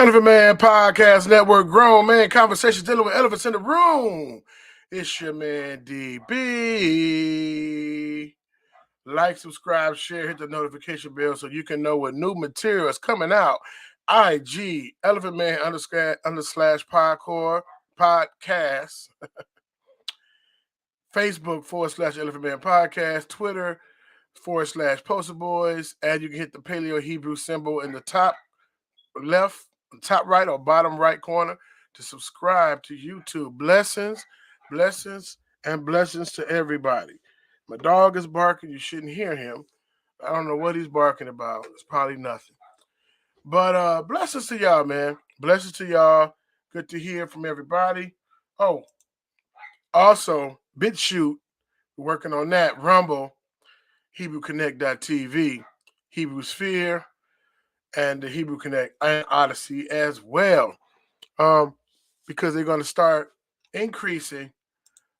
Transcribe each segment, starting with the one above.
Elephant Man Podcast Network, grown man conversations dealing with elephants in the room. It's your man DB. Like, subscribe, share, hit the notification bell so you can know when new material is coming out. IG Elephant Man _/ podcast. Facebook / Elephant Man Podcast. Twitter / Poster Boys. And you can hit the Paleo Hebrew symbol in the top left, top right, or bottom right corner to subscribe to YouTube. Blessings, and blessings to everybody. My dog is barking. You shouldn't hear him. I don't know what he's barking about. It's probably nothing. But blessings to y'all, man. Blessings to y'all. Good to hear from everybody. Oh, also, BitChute, working on that. Rumble, HebrewConnect.tv, Hebrew Sphere, and the Hebrew Connect and Odyssey as well. Because they're going to start increasing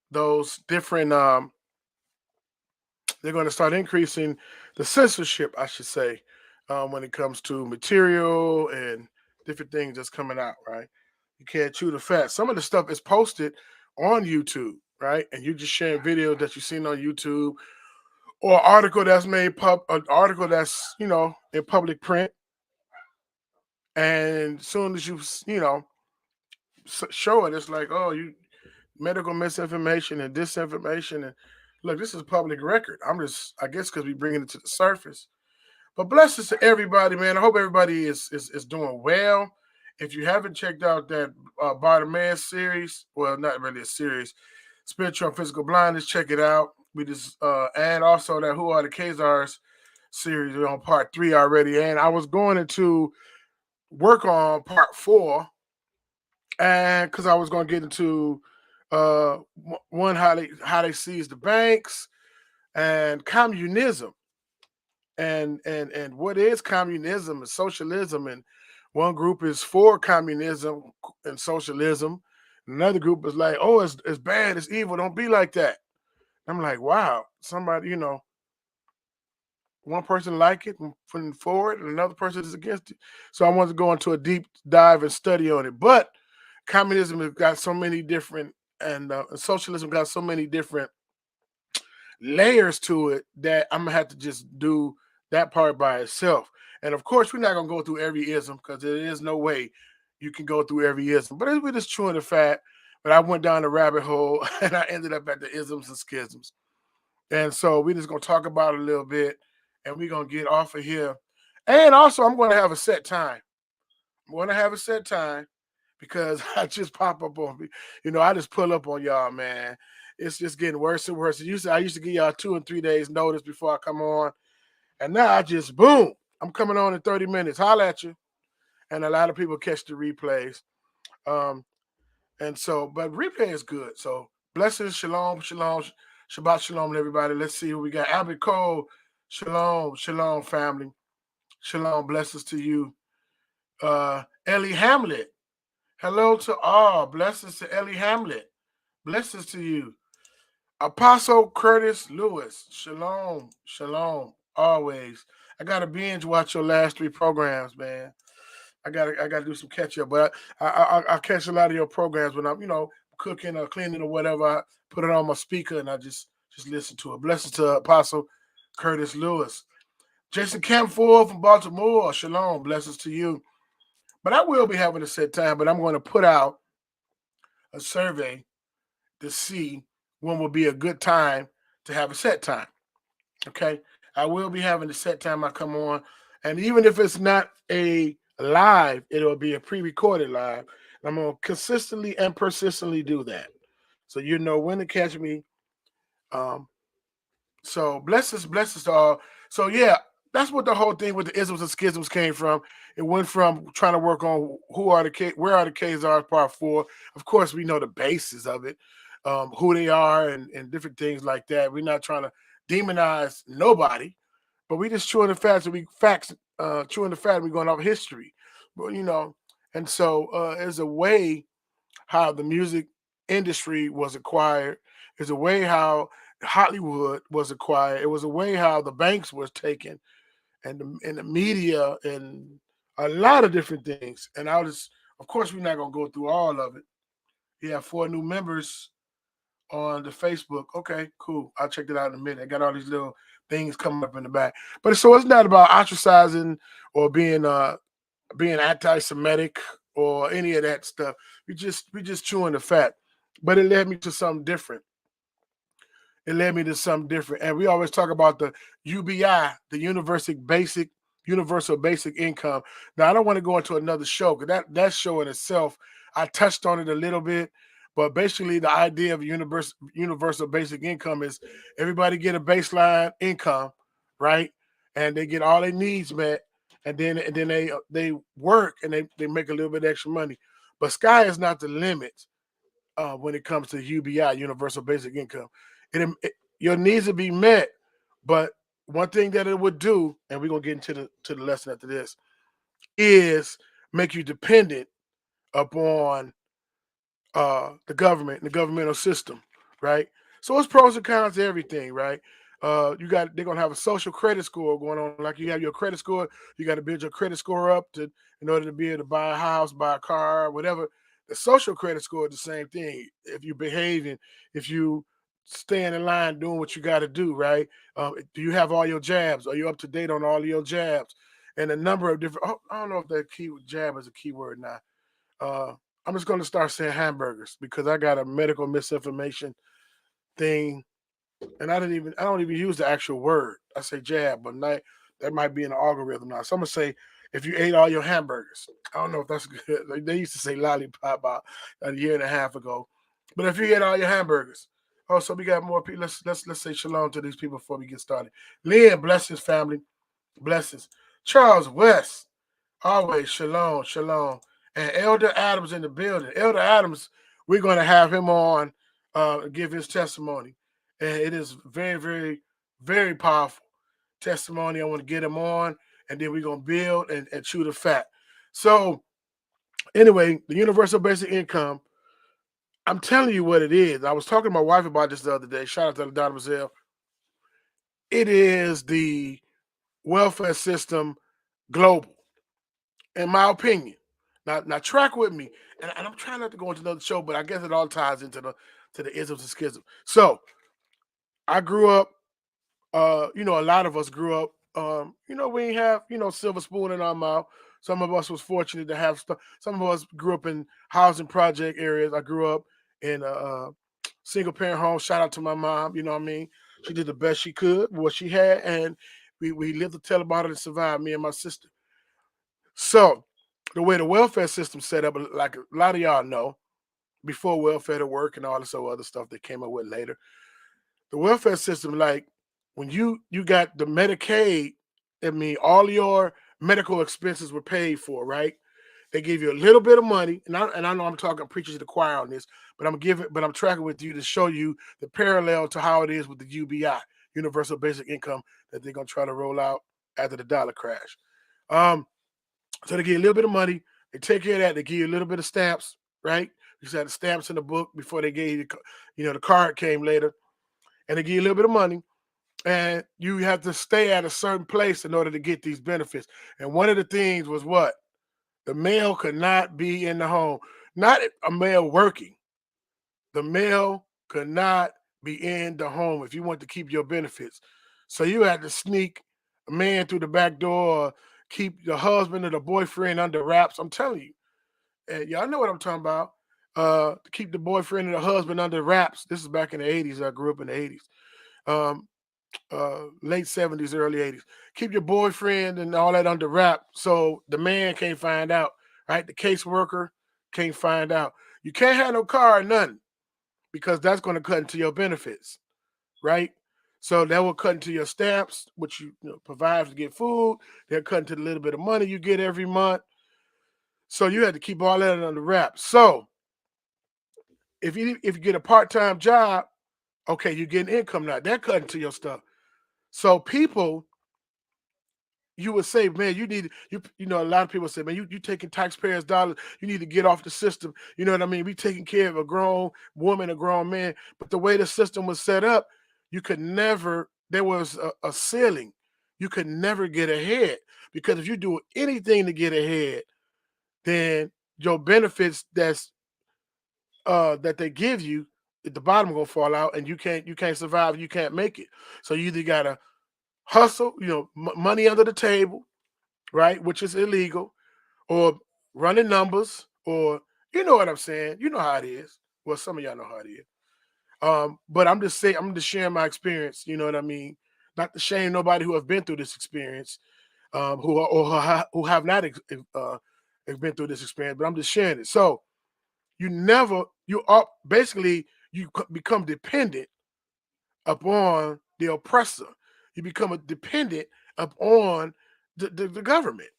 those different, they're going to start increasing the censorship, I should say, when it comes to material and different things that's coming out, right? You can't chew the fat. Some of the stuff is posted on YouTube, right? And you're just sharing videos that you've seen on YouTube or an article that's made an article that's, in public print. And as soon as you show it, it's like, oh, you medical misinformation and disinformation. And look, this is public record. I guess because we bringing it to the surface. But blessings to everybody, man. I hope everybody is doing well. If you haven't checked out that Bartimaeus series, well, not really a series, Spiritual and Physical Blindness, check it out. We just and also that Who Are the Khazars series. We're on part 3 already. And I was going into work on part 4, and because I was going to get into one, how they seize the banks, and communism, and what is communism and socialism. And one group is for communism and socialism, another group is like, oh, it's bad, it's evil, don't be like that. I'm like, wow, somebody, one person like it and putting forward, and another person is against it. So I wanted to go into a deep dive and study on it. But communism has got so many different, and socialism got so many different layers to it that I'm gonna have to just do that part by itself. And of course, we're not gonna go through every ism because there is no way you can go through every ism. But we're just chewing the fat. But I went down the rabbit hole and I ended up at the isms and schisms. And so we're just gonna talk about it a little bit, and we're gonna get off of here. And also, I'm gonna have a set time. I'm gonna have a set time because I just pop up on me. I just pull up on y'all, man. It's just getting worse and worse. I used to give y'all 2 and 3 days notice before I come on. And now I just, boom, I'm coming on in 30 minutes. Holla at you. And a lot of people catch the replays. And so, but replay is good. So blessings, shalom, Shabbat shalom to everybody. Let's see who we got. Albert Cole, shalom, family. Shalom, blessings to you. Ellie Hamlet, hello to all. Blessings to Ellie Hamlet. Blessings to you. Apostle Curtis Lewis, shalom, always. I gotta binge watch your last 3 programs, man. I gotta do some catch up, but I catch a lot of your programs when I'm cooking or cleaning or whatever. I put it on my speaker and I just listen to it. Blessings to Apostle Curtis Lewis. Jason Camphor from Baltimore, shalom, blessings to you. But I will be having a set time, but I'm going to put out a survey to see when will be a good time to have a set time. Okay? I will be having a set time I come on. And even if it's not a live, it'll be a pre-recorded live. And I'm going to consistently and persistently do that. So you know when to catch me. So blessings to all. So yeah, that's what the whole thing with the isms and schisms came from. It went from trying to work on where are the Khazars part 4. Of course, we know the basis of it, who they are and different things like that. We're not trying to demonize nobody, but we just chewing the facts and chewing the fat and we're going off history. But and so there's a way how the music industry was acquired. There's a way how Hollywood was acquired. It was a way how the banks was taken, and the media and a lot of different things. And I'll just, of course, we're not gonna go through all of it. You have 4 new members on the Facebook. Okay, cool. I'll check it out in a minute. I got all these little things coming up in the back. But so it's not about ostracizing or being anti-Semitic or any of that stuff. We just chewing the fat. But it led me to something different. It led me to something different. And we always talk about the UBI, the universal basic income. Now I don't want to go into another show because that show in itself, I touched on it a little bit, but basically the idea of universal basic income is everybody get a baseline income, right? And they get all their needs met, and then they work and they make a little bit extra money. But sky is not the limit when it comes to UBI, universal basic income. Your needs will be met, but one thing that it would do, and we're gonna get into the lesson after this, is make you dependent upon the government and the governmental system, right? So it's pros and cons to everything, right? They're gonna have a social credit score going on. Like you have your credit score, you got to build your credit score up in order to be able to buy a house, buy a car, whatever. The social credit score is the same thing. If you behaving, if you staying in line, doing what you got to do, right? Do you have all your jabs? Are you up to date on all of your jabs? And a number of different. Oh, I don't know if that key jab is a keyword now. Uh, I'm just going to start saying hamburgers because I got a medical misinformation thing, and I don't even use the actual word. I say jab, but not, that might be in the algorithm now. So I'm gonna say if you ate all your hamburgers. I don't know if that's good. Like they used to say lollipop about a year and a half ago, but if you ate all your hamburgers. Oh, so we got more people. Let's say shalom to these people before we get started. Lynn, blessings, family, blessings. Charles West, always shalom, shalom. And Elder Adams in the building. Elder Adams, we're going to have him on, give his testimony. And it is very, very, very powerful testimony. I want to get him on, and then we're going to build and chew the fat. So, anyway, the universal basic income, I'm telling you what it is. I was talking to my wife about this the other day. Shout out to Donna Mazel. It is the welfare system global, in my opinion. Now track with me, and I'm trying not to go into another show, but I guess it all ties into the isms and schism. So I grew up, a lot of us grew up, we ain't have, silver spoon in our mouth. Some of us was fortunate to have stuff. Some of us grew up in housing project areas. I grew up in a single parent home. Shout out to my mom. You know what I mean? She did the best she could with what she had, and we lived to tell about it and survived. Me and my sister. So the way the welfare system set up, like a lot of y'all know, before welfare to work and all this other stuff they came up with later, the welfare system, like when you got the Medicaid, I mean, all your medical expenses were paid for, right? They give you a little bit of money, and I know I'm talking preachers to the choir on this, but I'm tracking with you to show you the parallel to how it is with the UBI, Universal Basic Income, that they're gonna try to roll out after the dollar crash. Um, so they give you a little bit of money. They take care of that. They give you a little bit of stamps, right? You said the stamps in the book before they gave you, the card came later, and they give you a little bit of money, and you have to stay at a certain place in order to get these benefits. And one of the things was what? The male could not be in the home. Not a male working. The male could not be in the home if you want to keep your benefits. So you had to sneak a man through the back door, or keep the husband or the boyfriend under wraps. I'm telling you. And y'all know what I'm talking about. To keep the boyfriend and the husband under wraps. This is back in the 80s. I grew up in the 80s. Um, Late 70s, early 80s. Keep your boyfriend and all that under wrap so the man can't find out, right? The caseworker can't find out. You can't have no car or nothing because that's going to cut into your benefits, right? So that will cut into your stamps, which you, provide to get food. They'll cut into the little bit of money you get every month. So you had to keep all that under wraps. So if you get a part-time job, okay, you're getting income now. That cut into your stuff. So people, you would say, man, a lot of people say, man, you taking taxpayers' dollars. You need to get off the system. You know what I mean? We taking care of a grown woman, a grown man. But the way the system was set up, you could never. There was a ceiling. You could never get ahead Because if you do anything to get ahead, then your benefits that they give you at the bottom gonna fall out, and you can't survive, you can't make it. So you either gotta hustle, money under the table, right, which is illegal, or running numbers, or you know what I'm saying. You know how it is. Well, some of y'all know how it is. But I'm just saying, I'm just sharing my experience. You know what I mean? Not to shame nobody who have been through this experience, who have not been through this experience, but I'm just sharing it. So you are basically become dependent upon the oppressor. You become a dependent upon the government,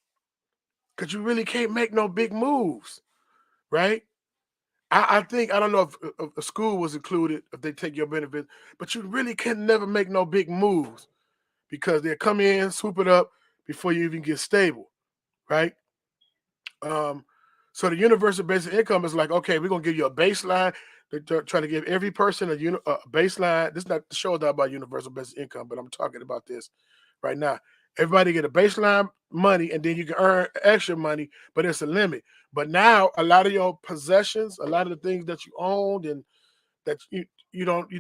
because you really can't make no big moves, right? I think, I don't know if a school was included if they take your benefit, but you really can never make no big moves because they'll come in, swoop it up before you even get stable, right? Um, so the universal basic income is like, okay, we're gonna give you a baseline. They're trying to give every person a baseline. This is not the show about universal basic income, but I'm talking about this right now. Everybody get a baseline money, and then you can earn extra money, but it's a limit. But now a lot of your possessions, a lot of the things that you owned and that you don't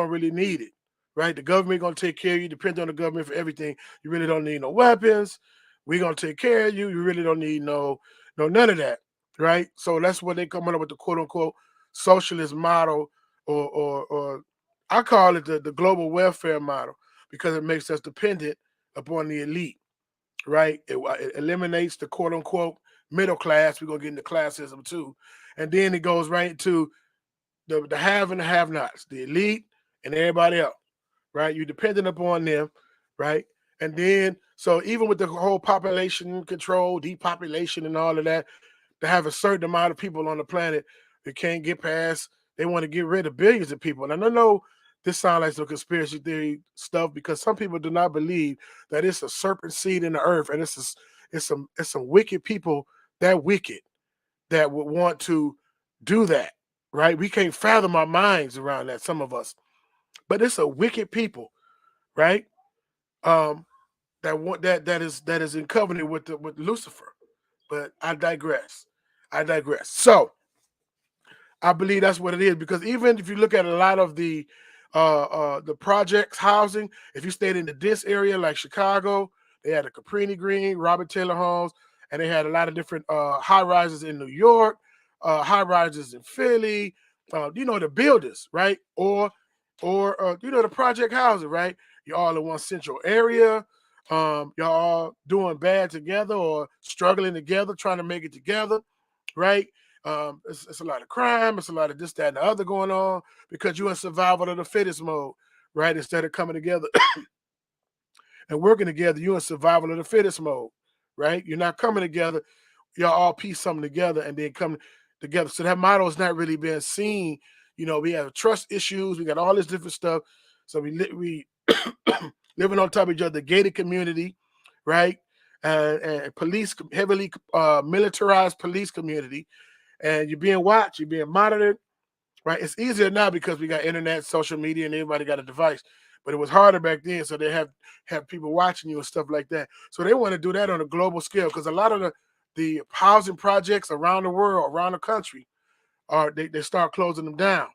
really need it, right? The government gonna take care of you. Depend on the government for everything. You really don't need no weapons. We're gonna take care of you. You really don't need none of that, right? So that's what they coming up with, the quote unquote socialist model, or I call it the global welfare model, because it makes us dependent upon the elite, right? It eliminates the quote unquote middle class. We're gonna get into classism too, and then it goes right into the have and the have nots, the elite and everybody else, right? You're dependent upon them, right? And then, so even with the whole population control, depopulation, and all of that, to have a certain amount of people on the planet that can't get past, they want to get rid of billions of people. And I know this sounds like some conspiracy theory stuff, because some people do not believe that it's a serpent seed in the earth, and it's some wicked people, that wicked, that would want to do that, right? We can't fathom our minds around that, some of us, but it's a wicked people, right? Um, that is in covenant with Lucifer. But I digress. I digress. So I believe that's what it is, because even if you look at a lot of the projects housing, if you stayed in the dense area like Chicago, they had a Caprini Green, Robert Taylor Homes, and they had a lot of different high rises in New York, high rises in Philly. The builders, right? Or the project housing, right? You're all in one central area. Y'all all doing bad together or struggling together, trying to make it together, right? It's a lot of crime. It's a lot of this, that, and the other going on, because you're in survival of the fittest mode, right? Instead of coming together and working together, you're in survival of the fittest mode, right? You're not coming together. Y'all all piece something together and then come together. So that model is not really being seen. We have trust issues. We got all this different stuff. So we living on top of each other, gated community, right? And police, heavily militarized police community, and you're being watched, you're being monitored, right? It's easier now because we got internet, social media, and everybody got a device. But it was harder back then, so they have people watching you and stuff like that. So they want to do that on a global scale, because a lot of the housing projects around the world, around the country, they start closing them down.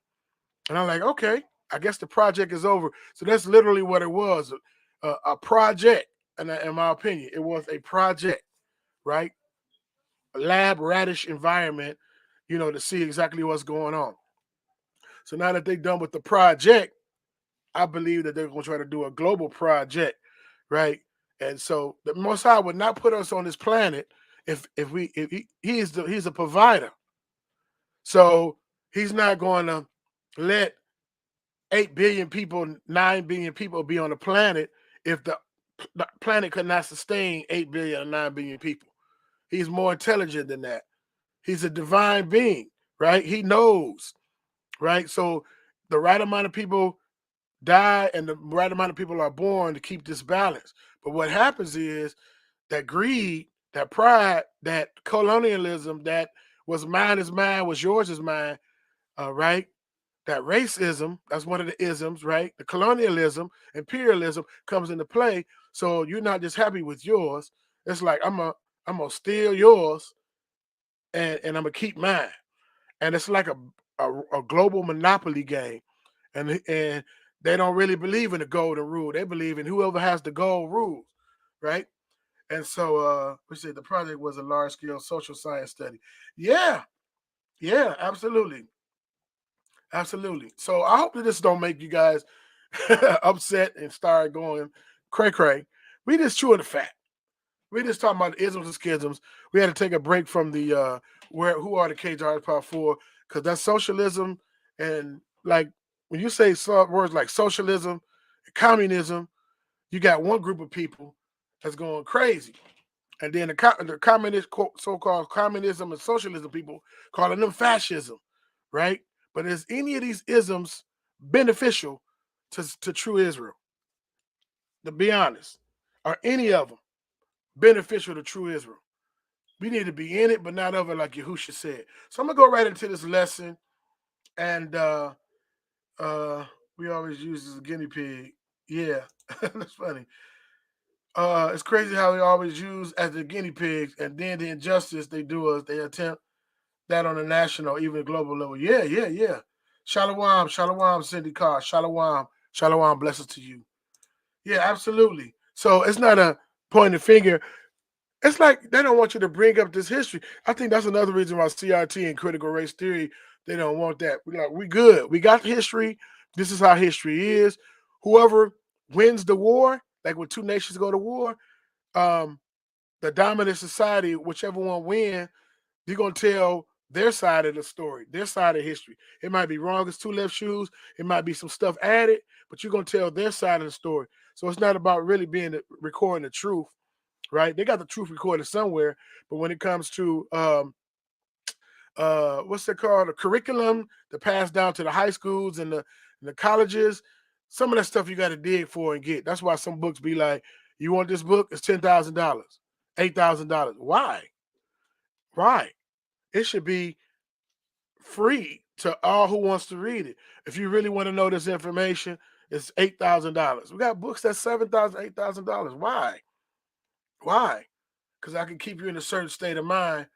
And I'm like, okay, I guess the project is over. So that's literally what it was, a project. And in my opinion, it was a project, right? A lab radish environment, to see exactly what's going on. So now that they're done with the project, I believe that they're going to try to do a global project, right? And so the Most High would not put us on this planet if he's a provider. So he's not going to let 8 billion people, 9 billion people be on the planet if the planet could not sustain 8 billion or 9 billion people. He's more intelligent than that. He's a divine being, right? He knows, right? So the right amount of people die and the right amount of people are born to keep this balance. But what happens is that greed, that pride, that colonialism, that was mine is mine, was yours is mine, right? That racism, that's one of the isms, right? The colonialism, imperialism comes into play. So you're not just happy with yours. It's like I'm gonna steal yours and I'm gonna keep mine. And it's like a global monopoly game. And they don't really believe in the golden rule. They believe in whoever has the gold rules, right? And so we said the project was a large scale social science study. Yeah, yeah, absolutely. Absolutely. So I hope that this don't make you guys upset and start going cray cray. We just chewing the fat. We just talking about isms and schisms. We had to take a break from the where who are the KJRs Part 4 because that's socialism and like when you say words like socialism, communism, you got one group of people that's going crazy, and then the communist so-called communism and socialism people calling them fascism, right? But is any of these isms beneficial to true Israel? To be honest, are any of them beneficial to true Israel? We need to be in it, but not of it, like Yahusha said. So I'm gonna go right into this lesson, and uh, we always use this guinea pig. Yeah, that's funny. It's crazy how we always use as the guinea pigs, and then the injustice they do us, they attempt that on a national, even global level. Yeah, yeah, yeah. Shalom, shalom, Cindy Carr. Shalom, shalom, blessings to you. Yeah, absolutely. So it's not a pointing finger. It's like they don't want you to bring up this history. I think that's another reason why CRT and critical race theory, they don't want that. We're like, we good. We got history. This is how history is. Whoever wins the war, like when two nations go to war, um, the dominant society, whichever one wins, you're gonna tell their side of the story, their side of history. It might be wrong as two left shoes. It might be some stuff added, but you're gonna tell their side of the story. So it's not about really being recording the truth, right? They got the truth recorded somewhere, but when it comes to what's it called, the curriculum to pass down to the high schools and the colleges, some of that stuff you got to dig for and get. That's why some books be like, you want this book? It's $10,000, $8,000. Why? Why? It should be free to all who wants to read it. If you really want to know this information, it's $8,000. We got books that's $7,000, $8,000. Why? Why? Because I can keep you in a certain state of mind.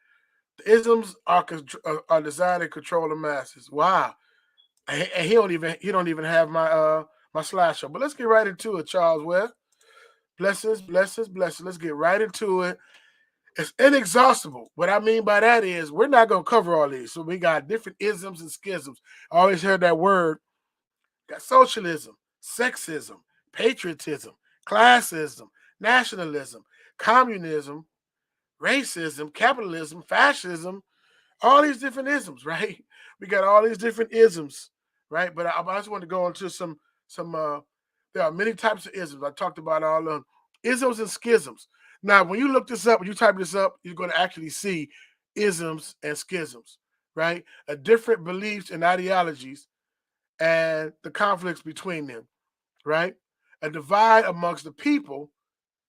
The isms are designed to control the masses. Wow. And he don't even have my slideshow. But let's get right into it, Charles Webb. Blessings, blessings, blessings. Let's get right into it. It's inexhaustible. What I mean by that is we're not going to cover all these. So we got different isms and schisms. I always heard that word. Got socialism, sexism, patriotism, classism, nationalism, communism, racism, capitalism, fascism, all these different isms, right? We got all these different isms, right? But I just want to go into some there are many types of isms. I talked about all of them. Isms and schisms. Now, when you look this up, when you type this up, you're going to actually see isms and schisms, right? Different beliefs and ideologies and the conflicts between them, right? A divide amongst the people,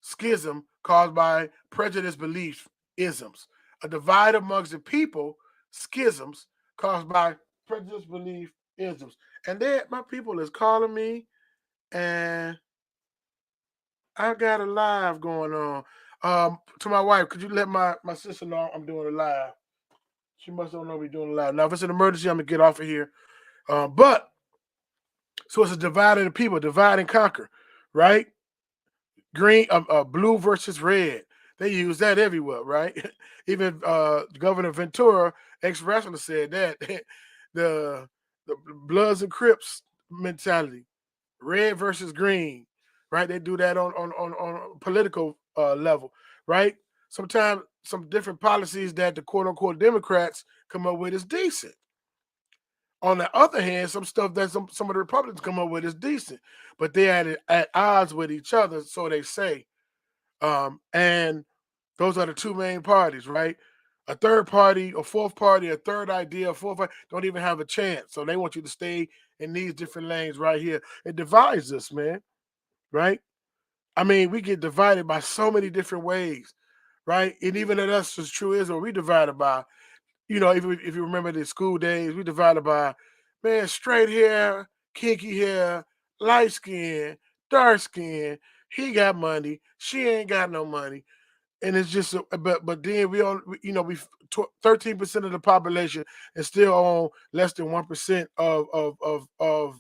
schism caused by prejudice belief, isms. A divide amongst the people, schisms caused by prejudice belief, isms. And then my people is calling me, and I got a live going on. To my wife, could you let my sister know I'm doing a live? She must don't know we're doing a live. Now, if it's an emergency, I'm gonna get off of here. But so it's a divide of the people, divide and conquer, right? Green, blue versus red. They use that everywhere, right? Even Governor Ventura, ex-wrestler, said that the the Bloods and Crips mentality, red versus green, right? They do that on political level, right? Sometimes some different policies that the quote unquote Democrats come up with is decent. On the other hand, some stuff that some of the Republicans come up with is decent, but they at odds with each other, so they say. And those are the two main parties, right? A third party, a fourth party, a third idea, a fourth party, don't even have a chance. So they want you to stay in these different lanes right here. It divides us, man, right? I mean, we get divided by so many different ways, right? And even at us, as true is, or we divided by, if you remember the school days, we divided by, man, straight hair, kinky hair, light skin, dark skin. He got money. She ain't got no money. and it's just but then we all you know we 13% of the population is still on less than 1% of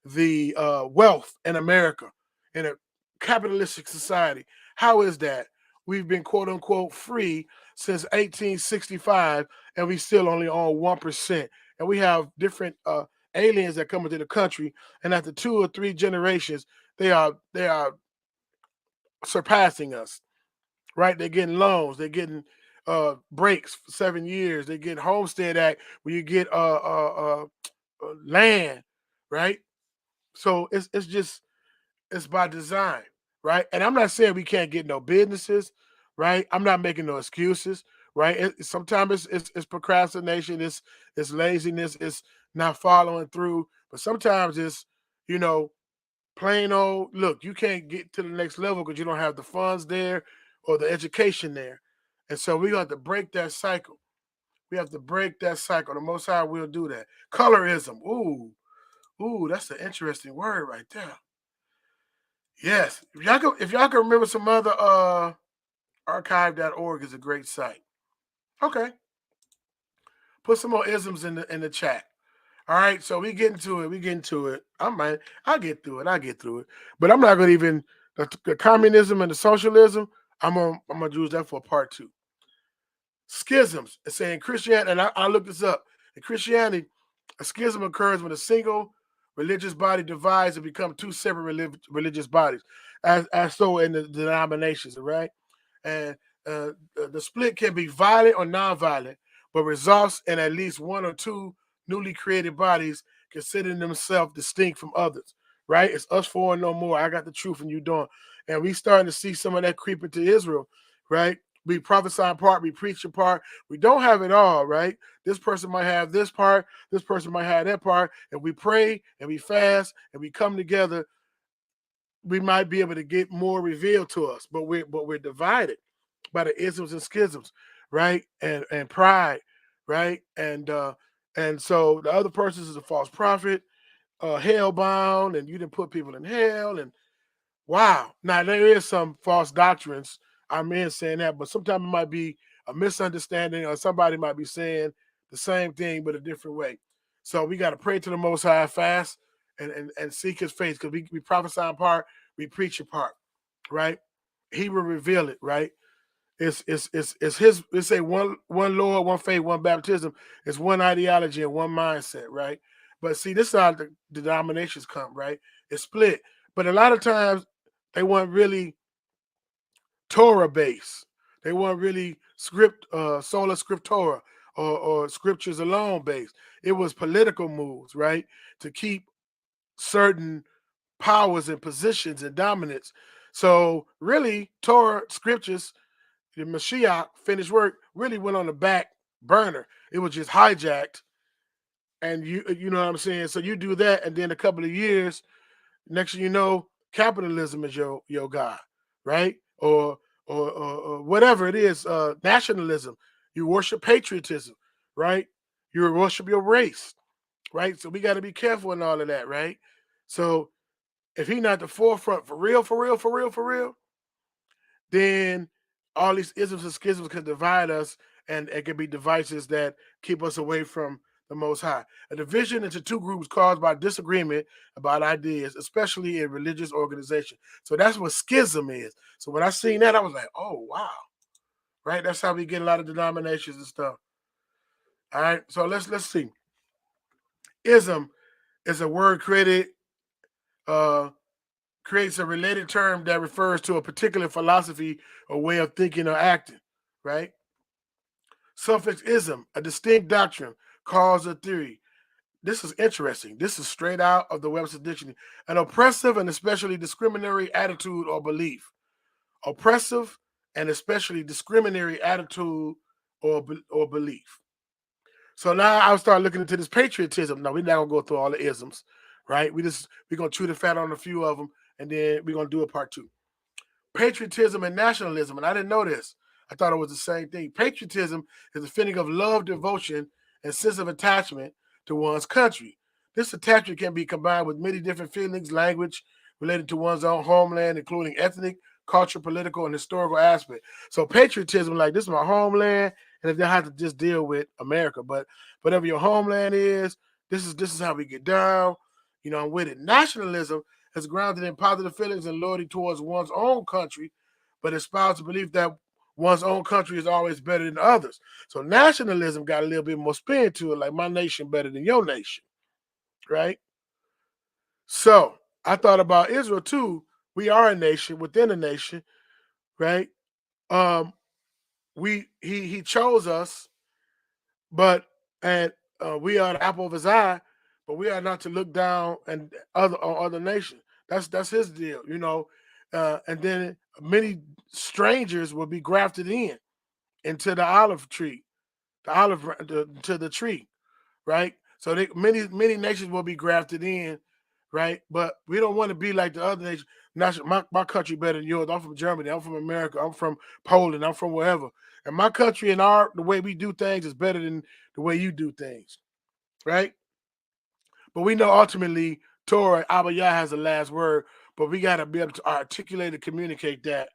the wealth in America in a capitalistic society. How is that? We've been quote unquote free since 1865, and we still only on 1%. And we have different aliens that come into the country, and after 2 or 3 generations, they are surpassing us, right? They're getting loans, they're getting breaks for 7 years, they get Homestead Act where you get land, right? So it's just it's by design, right? And I'm not saying we can't get no businesses, right? I'm not making no excuses, right? Sometimes it's procrastination, it's laziness, it's not following through, but sometimes it's you know plain old look, you can't get to the next level because you don't have the funds there or the education there. And so we have to break that cycle. We have to break that cycle. The Most High will do that. Colorism. Ooh, that's an interesting word right there. Yes. If y'all can remember some other archive.org is a great site. Okay. Put some more isms in the chat. All right, so we get into it. We get into it. I'll get through it. I'll get through it. But I'm not gonna even the communism and the socialism. I'm gonna use that for part 2. Schisms. It's saying Christianity, and I looked this up. In Christianity, a schism occurs when a single religious body divides and becomes 2 separate religious bodies, as so in the denominations, right? And the split can be violent or non-violent, but results in at least 1 or 2 newly created bodies considering themselves distinct from others, right? It's us four and no more. I got the truth and you don't. And we starting to see some of that creep into Israel, right? We prophesy in part, we preach in part. We don't have it all, right? This person might have this part, this person might have that part, and we pray and we fast and we come together. We might be able to get more revealed to us, but we're divided by the isms and schisms, right? And pride, right? And so the other person is a false prophet, hell bound, and you didn't put people in hell. And wow, now there is some false doctrines. I'm in saying that, but sometimes it might be a misunderstanding, or somebody might be saying the same thing but a different way. So we got to pray to the Most High, fast, and seek His face, because we prophesy in part, we preach in part, right? He will reveal it, right? It's his. It's a one Lord, one faith, one baptism. It's one ideology and one mindset, right? But see, this is how the denominations come, right? It's split. But a lot of times they weren't really Torah based. They weren't really sola scriptura or scriptures alone based. It was political moves, right? To keep certain powers and positions and dominance. So really, Torah scriptures, the Mashiach finished work, really went on the back burner. It was just hijacked, and you know what I'm saying. So you do that, and then a couple of years, next thing you know, capitalism is your god, right? Or whatever it is, nationalism. You worship patriotism, right? You worship your race, right? So we got to be careful in all of that, right? So if he's not the forefront for real, for real, for real, for real, then all these isms and schisms can divide us, and it can be devices that keep us away from the Most High. A division into 2 groups caused by disagreement about ideas, especially in religious organization. So that's what schism is. So when I seen that, I was like, oh wow, right? That's how we get a lot of denominations and stuff. All right, so let's see. Ism is a word uh, creates a related term that refers to a particular philosophy or way of thinking or acting, right? Suffix ism, a distinct doctrine, cause or theory. This is interesting. This is straight out of the Webster's Dictionary. An oppressive and especially discriminatory attitude or belief. Oppressive and especially discriminatory attitude or belief. So now I'll start looking into this patriotism. Now we're not gonna go through all the isms, right? We're gonna chew the fat on a few of them, and then we're gonna do a part 2. Patriotism and nationalism, and I didn't know this. I thought it was the same thing. Patriotism is a feeling of love, devotion, and sense of attachment to one's country. This attachment can be combined with many different feelings, language related to one's own homeland, including ethnic, culture, political, and historical aspect. So patriotism, like this is my homeland, and if they have to just deal with America, but whatever your homeland is, this is how we get down. I'm with it. Nationalism is grounded in positive feelings and loyalty towards one's own country, but espouses the belief that one's own country is always better than others. So nationalism got a little bit more spin to it, like my nation better than your nation, right? So I thought about Israel too. We are a nation within a nation, right? Um, he chose us, but and we are the apple of his eye, but we are not to look down and on other nations. That's his deal, and then many strangers will be grafted into the olive tree, to the tree, right? So many nations will be grafted in, right? But we don't want to be like the other nations. My country better than yours. I'm from Germany. I'm from America. I'm from Poland. I'm from wherever. And my country and the way we do things is better than the way you do things, right? But we know ultimately Torah, Abba Yah has the last word, but we got to be able to articulate and communicate that.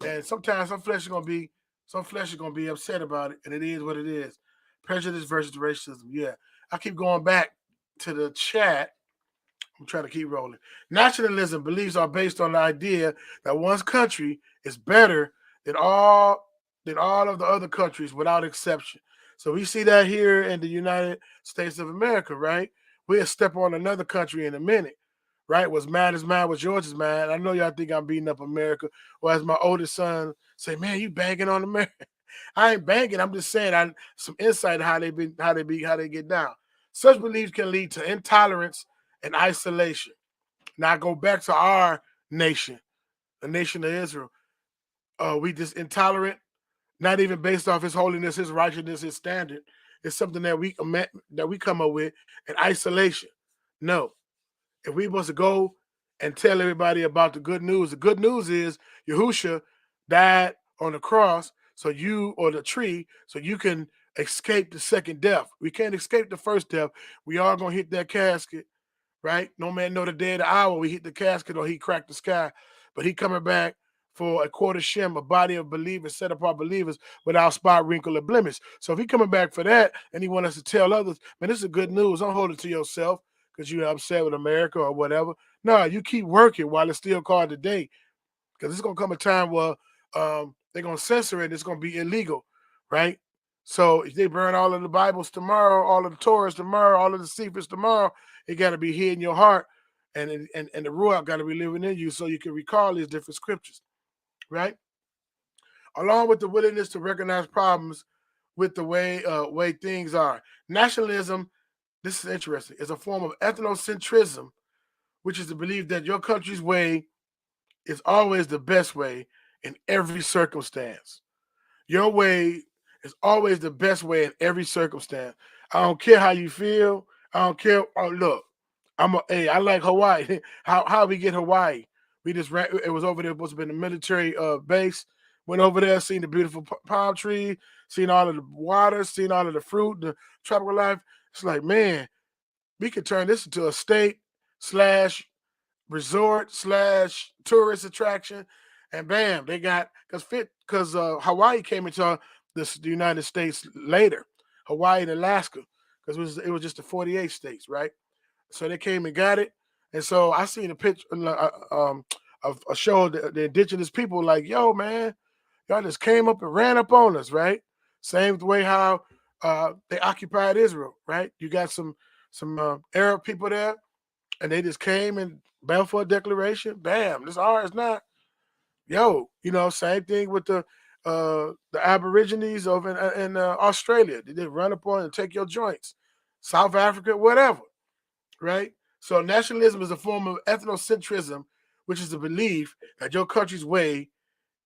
And sometimes some flesh is gonna be upset about it, and it is what it is. Prejudice versus racism. Yeah. I keep going back to the chat. I'm trying to keep rolling. Nationalism beliefs are based on the idea that one's country is better than all of the other countries without exception. So we see that here in the United States of America, right? We'll step on another country in a minute, right? What's mine is mine, what's yours is mine. I know y'all think I'm beating up America. Or as my oldest son say, man, you banging on America. I ain't banging. I'm just saying some insight how they get down. Such beliefs can lead to intolerance and isolation. Now I go back to our nation, the nation of Israel. We just intolerant, not even based off his holiness, his righteousness, his standard. It's something that we come up with in isolation. No. If we was to go and tell everybody about the good news is Yahusha died on the cross, so the tree, so you can escape the second death. We can't escape the first death. We are gonna hit that casket, right? No man know the day of the hour we hit the casket or he cracked the sky. But he coming back for a quarter shem, a body of believers, set apart believers without spot, wrinkle, or blemish. So if he coming back for that and he want us to tell others, man, this is good news. Don't hold it to yourself because you're upset with America or whatever. No, you keep working while it's still called today. Because it's gonna come a time where they're gonna censor it, it's gonna be illegal, right? So if they burn all of the Bibles tomorrow, all of the Torahs tomorrow, all of the Cephas tomorrow, it gotta be here in your heart, and the Ruach gotta be living in you so you can recall these different scriptures, right? Along with the willingness to recognize problems with the way things are. Nationalism, this is interesting, is a form of ethnocentrism, which is the belief that your country's way is always the best way in every circumstance. Your way is always the best way in every circumstance. I don't care how you feel. I don't care. Oh, look, I like Hawaii. How we get Hawaii? We just ran. It was over there. Supposed to be a military base. Went over there, seen the beautiful palm tree, seen all of the water, seen all of the fruit, the tropical life. It's like, man, we could turn this into a state slash resort slash tourist attraction, and bam, they got because Hawaii came into the United States later, Hawaii and Alaska, because it was just the 48 states, right? So they came and got it, and so I seen a picture of a show of the indigenous people like, yo, man, y'all just came up and ran up on us, right? Same way how they occupied Israel, right? You got some Arab people there, and they just came and Balfour Declaration, bam, this ours not. Yo, same thing with the Aborigines over in Australia. They did run up on and take your joints. South Africa, whatever, right? So nationalism is a form of ethnocentrism, which is the belief that your country's way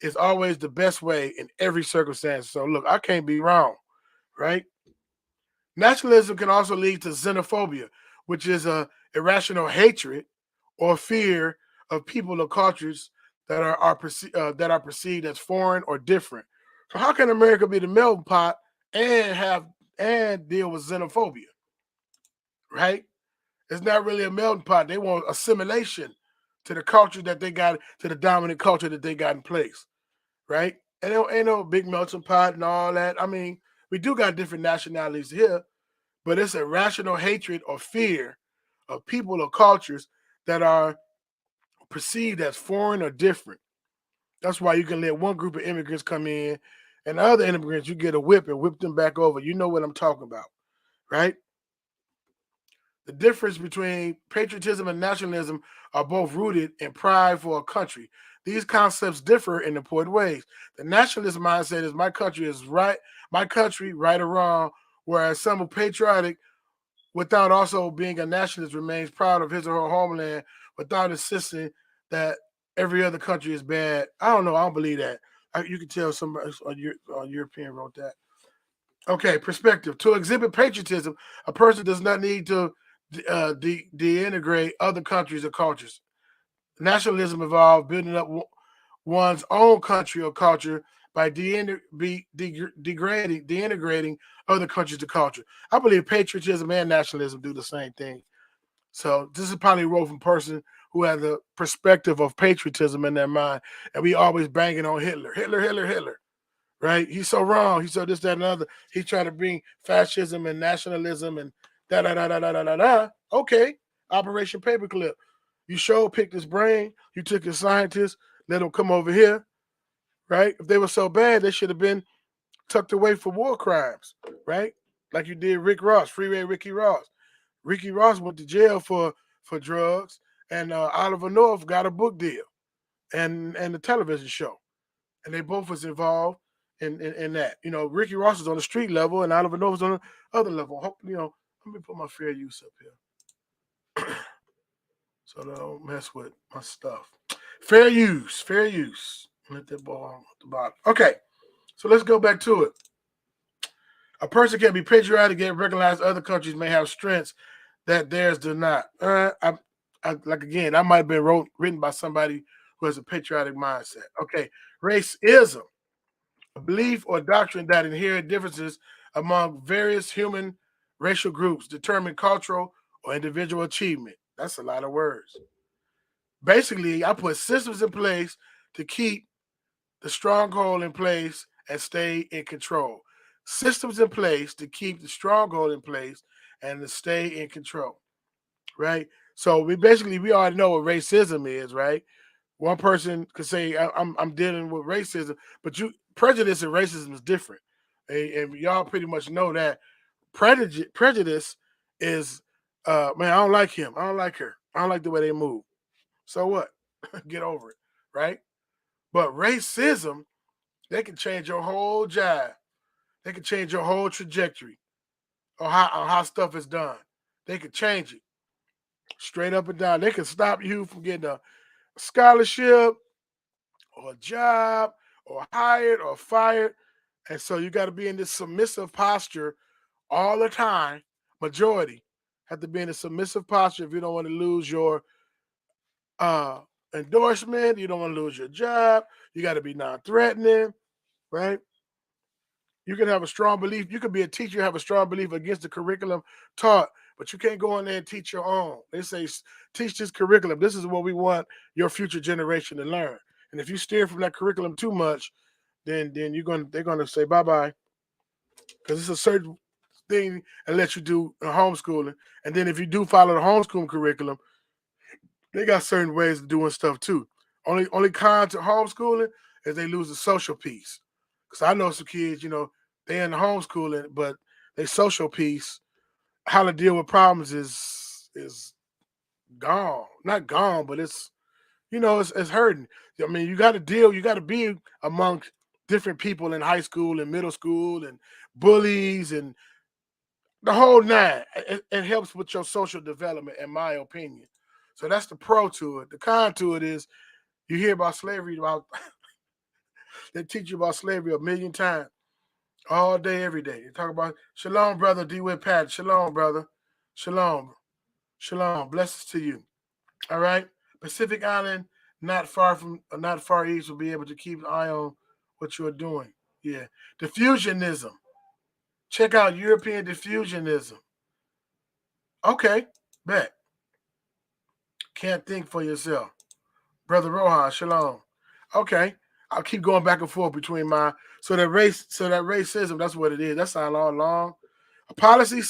is always the best way in every circumstance. So look, I can't be wrong, right? Nationalism can also lead to xenophobia, which is a irrational hatred or fear of people or cultures that are perceived as foreign or different. So how can America be the melting pot and deal with xenophobia? Right? It's not really a melting pot. They want assimilation. to the culture that they got, to the dominant culture that they got in place, right? And there ain't no big melting pot and all that. I mean, we do got different nationalities here, but it's a rational hatred or fear of people or cultures that are perceived as foreign or different. That's why you can let one group of immigrants come in and the other immigrants, you get a whip and whip them back over. You know what I'm talking about, right? The difference between patriotism and nationalism are both rooted in pride for a country. These concepts differ in important ways. The nationalist mindset is my country is right, my country, right or wrong, whereas some are patriotic without also being a nationalist remains proud of his or her homeland without insisting that every other country is bad. I don't know. I don't believe that. You can tell somebody a European wrote that. Okay, perspective. To exhibit patriotism, a person does not need to deintegrate other countries or cultures. Nationalism involves building up one's own country or culture by deintegrating other countries or culture. I believe patriotism and nationalism do the same thing. So this is probably a roving person who has a perspective of patriotism in their mind, and we always banging on Hitler, Hitler, Hitler, Hitler. Right? He's so wrong. He's so this, that, and other. He's trying to bring fascism and nationalism and da da da da da da da da. Okay, Operation Paperclip. You sure picked his brain. You took his scientists, let them come over here, right? If they were so bad, they should have been tucked away for war crimes, right? Like you did Rick Ross, Freeway Ricky Ross. Ricky Ross went to jail for drugs, and Oliver North got a book deal and the television show, and they both was involved in that. You know, Ricky Ross was on the street level, and Oliver North was on the other level. Hope, you know, let me put my fair use up here so that I don't mess with my stuff. Fair use, fair use. Let that ball at the bottom. Okay, so let's go back to it. A person can be patriotic and recognize other countries may have strengths that theirs do not. Like again, that might have been written by somebody who has a patriotic mindset. Okay, racism, a belief or doctrine that inherent differences among various human racial groups determine cultural or individual achievement. That's a lot of words. Basically, I put systems in place to keep the stronghold in place and stay in control. Systems in place to keep the stronghold in place and to stay in control. Right? So we already know what racism is, right? One person could say I'm dealing with racism, but prejudice and racism is different, and y'all pretty much know that prejudice is man, I don't like him, I don't like her, I don't like the way they move. So what? Get over it, right? But racism, they can change your whole jive. They can change your whole trajectory on how stuff is done. They can change it straight up and down. They can stop you from getting a scholarship or a job or hired or fired. And so you got to be in this submissive posture all the time. Majority have to be in a submissive posture if you don't want to lose your uh, endorsement. You don't want to lose your job. You got to be non-threatening, right? You can have a strong belief. You could be a teacher, have a strong belief against the curriculum taught, but you can't go in there and teach your own. They say, teach this curriculum. This is what we want your future generation to learn. And if you steer from that curriculum too much, then they're gonna say bye bye, because it's a certain thing and let you do homeschooling. And then if you do follow the homeschooling curriculum, they got certain ways of doing stuff too. Only con to homeschooling is they lose the social piece. Because I know some kids, they in the homeschooling, but their social piece, how to deal with problems is gone. Not gone, but it's hurting. I mean, you got to be amongst different people in high school and middle school and bullies and the whole nine. It helps with your social development, in my opinion. So that's the pro to it. The con to it is you hear about slavery they teach you about slavery a million times, all day, every day. They talk about shalom, brother D. With Pat. Shalom, brother. Shalom. Shalom. Blessings to you. All right. Pacific Island, not far east, will be able to keep an eye on what you're doing. Yeah. Diffusionism. Check out European diffusionism. Okay. Bet. Can't think for yourself. Brother Rohan, shalom. Okay. I'll keep going back and forth between so that racism, that's what it is. That sounds all long. A policy,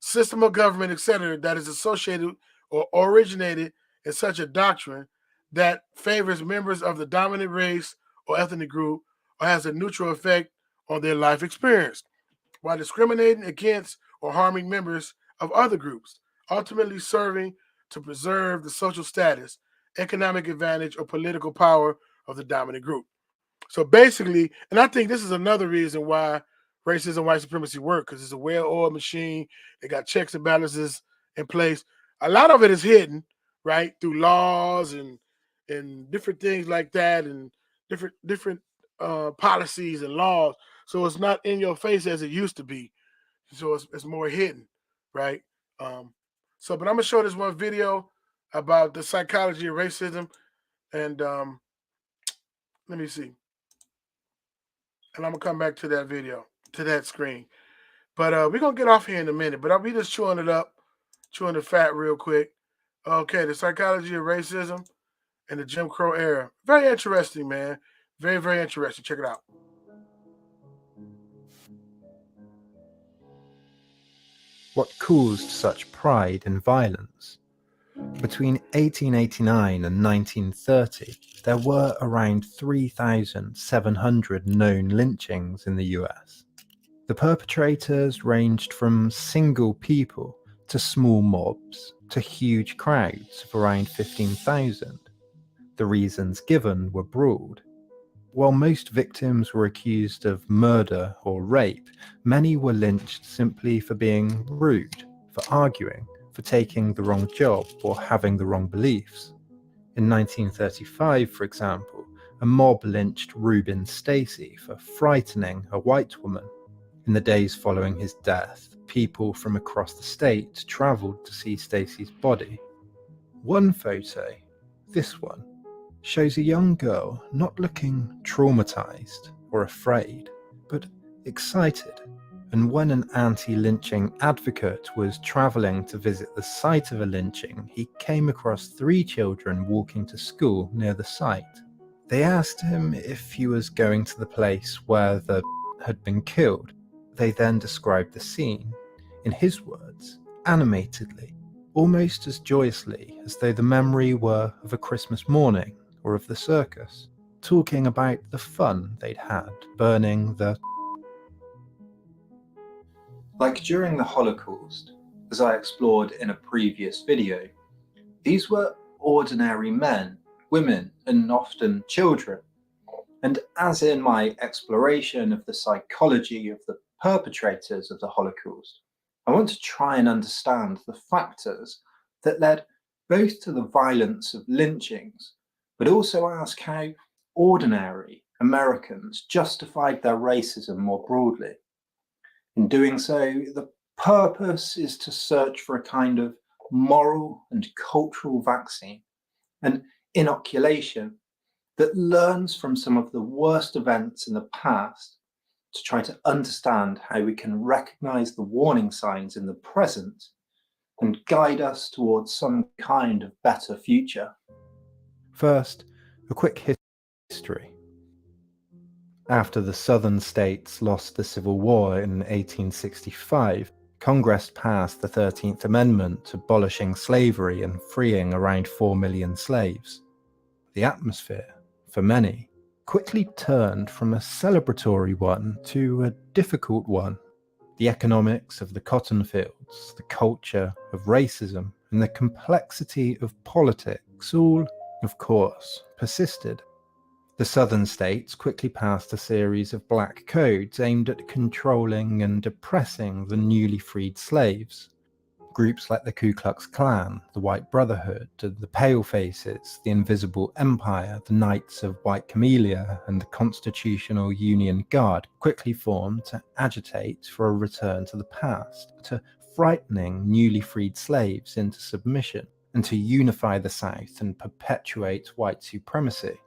system of government, etc., that is associated or originated in such a doctrine that favors members of the dominant race or ethnic group or has a neutral effect on their life experience, while discriminating against or harming members of other groups, ultimately serving to preserve the social status, economic advantage, or political power of the dominant group. So basically, and I think this is another reason why racism and white supremacy work, because it's a well-oiled machine. They got checks and balances in place. A lot of it is hidden, right, through laws and different things like that, and different policies and laws. So it's not in your face as it used to be. So it's more hidden, right? But I'm gonna show this one video about the psychology of racism, and let me see. And I'm gonna come back to that video, to that screen. But we're gonna get off here in a minute. But I'll be just chewing it up, chewing the fat real quick. Okay, the psychology of racism and the Jim Crow era. Very interesting, man. Very, very interesting. Check it out. What caused such pride and violence? Between 1889 and 1930, there were around 3,700 known lynchings in the US. The perpetrators ranged from single people to small mobs to huge crowds of around 15,000. The reasons given were broad. While most victims were accused of murder or rape, many were lynched simply for being rude, for arguing, for taking the wrong job or having the wrong beliefs. In 1935, for example, a mob lynched Reuben Stacy for frightening a white woman. In the days following his death, people from across the state travelled to see Stacy's body. One photo, this one, shows a young girl not looking traumatized or afraid, but excited. And when an anti-lynching advocate was traveling to visit the site of a lynching, he came across 3 children walking to school near the site. They asked him if he was going to the place where the had been killed. They then described the scene, in his words, animatedly, almost as joyously as though the memory were of a Christmas morning or of the circus, talking about the fun they'd had burning the... Like during the Holocaust, as I explored in a previous video, these were ordinary men, women, and often children. And as in my exploration of the psychology of the perpetrators of the Holocaust, I want to try and understand the factors that led both to the violence of lynchings, but also ask how ordinary Americans justified their racism more broadly. In doing so, the purpose is to search for a kind of moral and cultural vaccine, an inoculation that learns from some of the worst events in the past to try to understand how we can recognize the warning signs in the present and guide us towards some kind of better future. First, a quick history. After the southern states lost the Civil War in 1865, Congress passed the 13th Amendment abolishing slavery and freeing around 4 million slaves. The atmosphere, for many, quickly turned from a celebratory one to a difficult one. The economics of the cotton fields, the culture of racism, and the complexity of politics all, of course, persisted. The southern states quickly passed a series of black codes aimed at controlling and oppressing the newly freed slaves. Groups like the Ku Klux Klan, the White Brotherhood, the Palefaces, the Invisible Empire, the Knights of White Camellia, and the Constitutional Union Guard quickly formed to agitate for a return to the past, to frightening newly freed slaves into submission, and to unify the South and perpetuate white supremacy.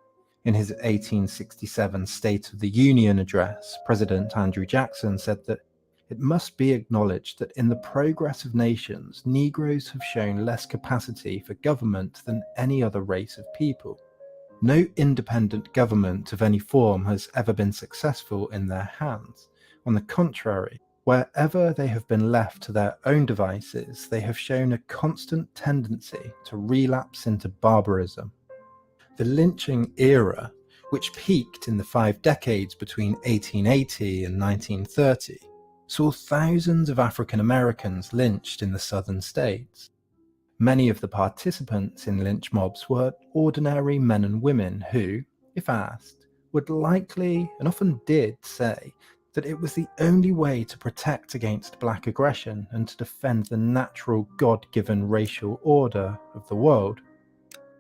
In his 1867 State of the Union address, President Andrew Jackson said that it must be acknowledged that in the progress of nations, Negroes have shown less capacity for government than any other race of people. No independent government of any form has ever been successful in their hands. On the contrary, wherever they have been left to their own devices, they have shown a constant tendency to relapse into barbarism. The lynching era, which peaked in the 5 decades between 1880 and 1930, saw thousands of African Americans lynched in the southern states. Many of the participants in lynch mobs were ordinary men and women who, if asked, would likely, and often did, say that it was the only way to protect against black aggression and to defend the natural God-given racial order of the world.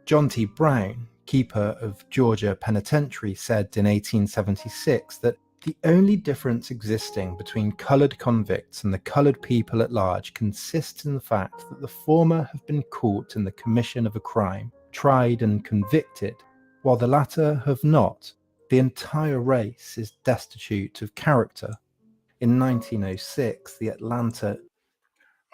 John T. Brown, keeper of Georgia Penitentiary, said in 1876 that the only difference existing between coloured convicts and the coloured people at large consists in the fact that the former have been caught in the commission of a crime, tried and convicted, while the latter have not. The entire race is destitute of character. In 1906, the Atlanta...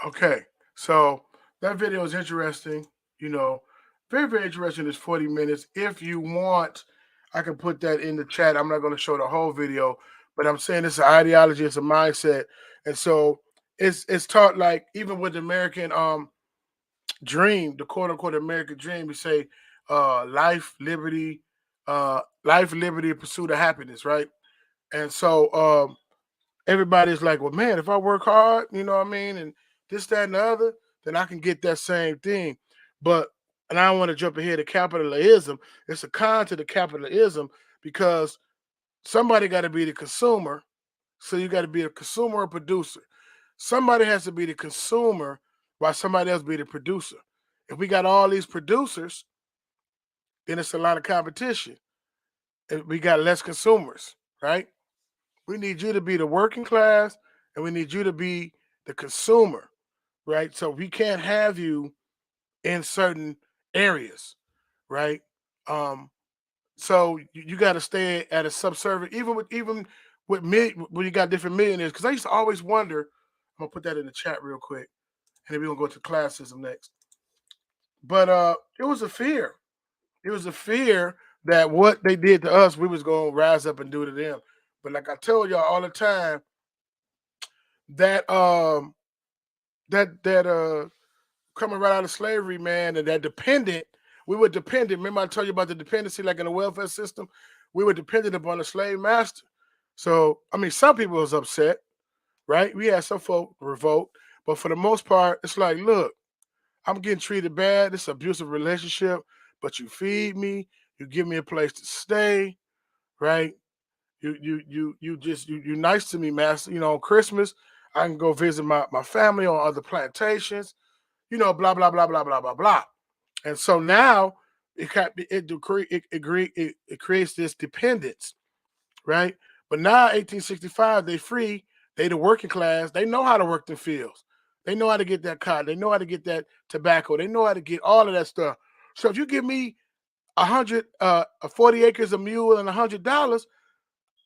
Okay, so that video is interesting. You know, very, very interesting. It's 40 minutes. If you want, I can put that in the chat. I'm not going to show the whole video, but I'm saying it's an ideology, it's a mindset. And so it's taught like even with the American dream, the quote unquote American dream, we say life, liberty, pursuit of happiness, right? And so everybody's like, well, man, if I work hard, you know what I mean, and this, that, and the other, then I can get that same thing. But, and I don't want to jump ahead to capitalism. It's a con to the capitalism because somebody got to be the consumer. So you got to be a consumer or producer. Somebody has to be the consumer while somebody else be the producer. If we got all these producers, then it's a lot of competition. And we got less consumers, right? We need you to be the working class and we need you to be the consumer, right? So we can't have you in certain areas, right? Um, so you got to stay at a subservient, even with when you got different millionaires. Because I used to always wonder. I'm gonna put that in the chat real quick, and then we're gonna go to classism next. But it was a fear. It was a fear that what they did to us, we was gonna rise up and do to them. But like I told y'all all the time, that coming right out of slavery, man, and that dependent, we were dependent. Remember I told you about the dependency, like in the welfare system, we were dependent upon the slave master. So I mean, some people was upset, right? We had some folk revolt, but for the most part, it's like, look, I'm getting treated bad. It's an abusive relationship, but you feed me, you give me a place to stay, right? You nice to me, master. You know, on Christmas, I can go visit my family on other plantations, you know, blah, blah, blah, blah, blah, blah, blah. And so now it creates this dependence, right? But now 1865, they free, they the working class, they know how to work the fields. They know how to get that cotton, they know how to get that tobacco, they know how to get all of that stuff. So if you give me 40 acres of mule and $100,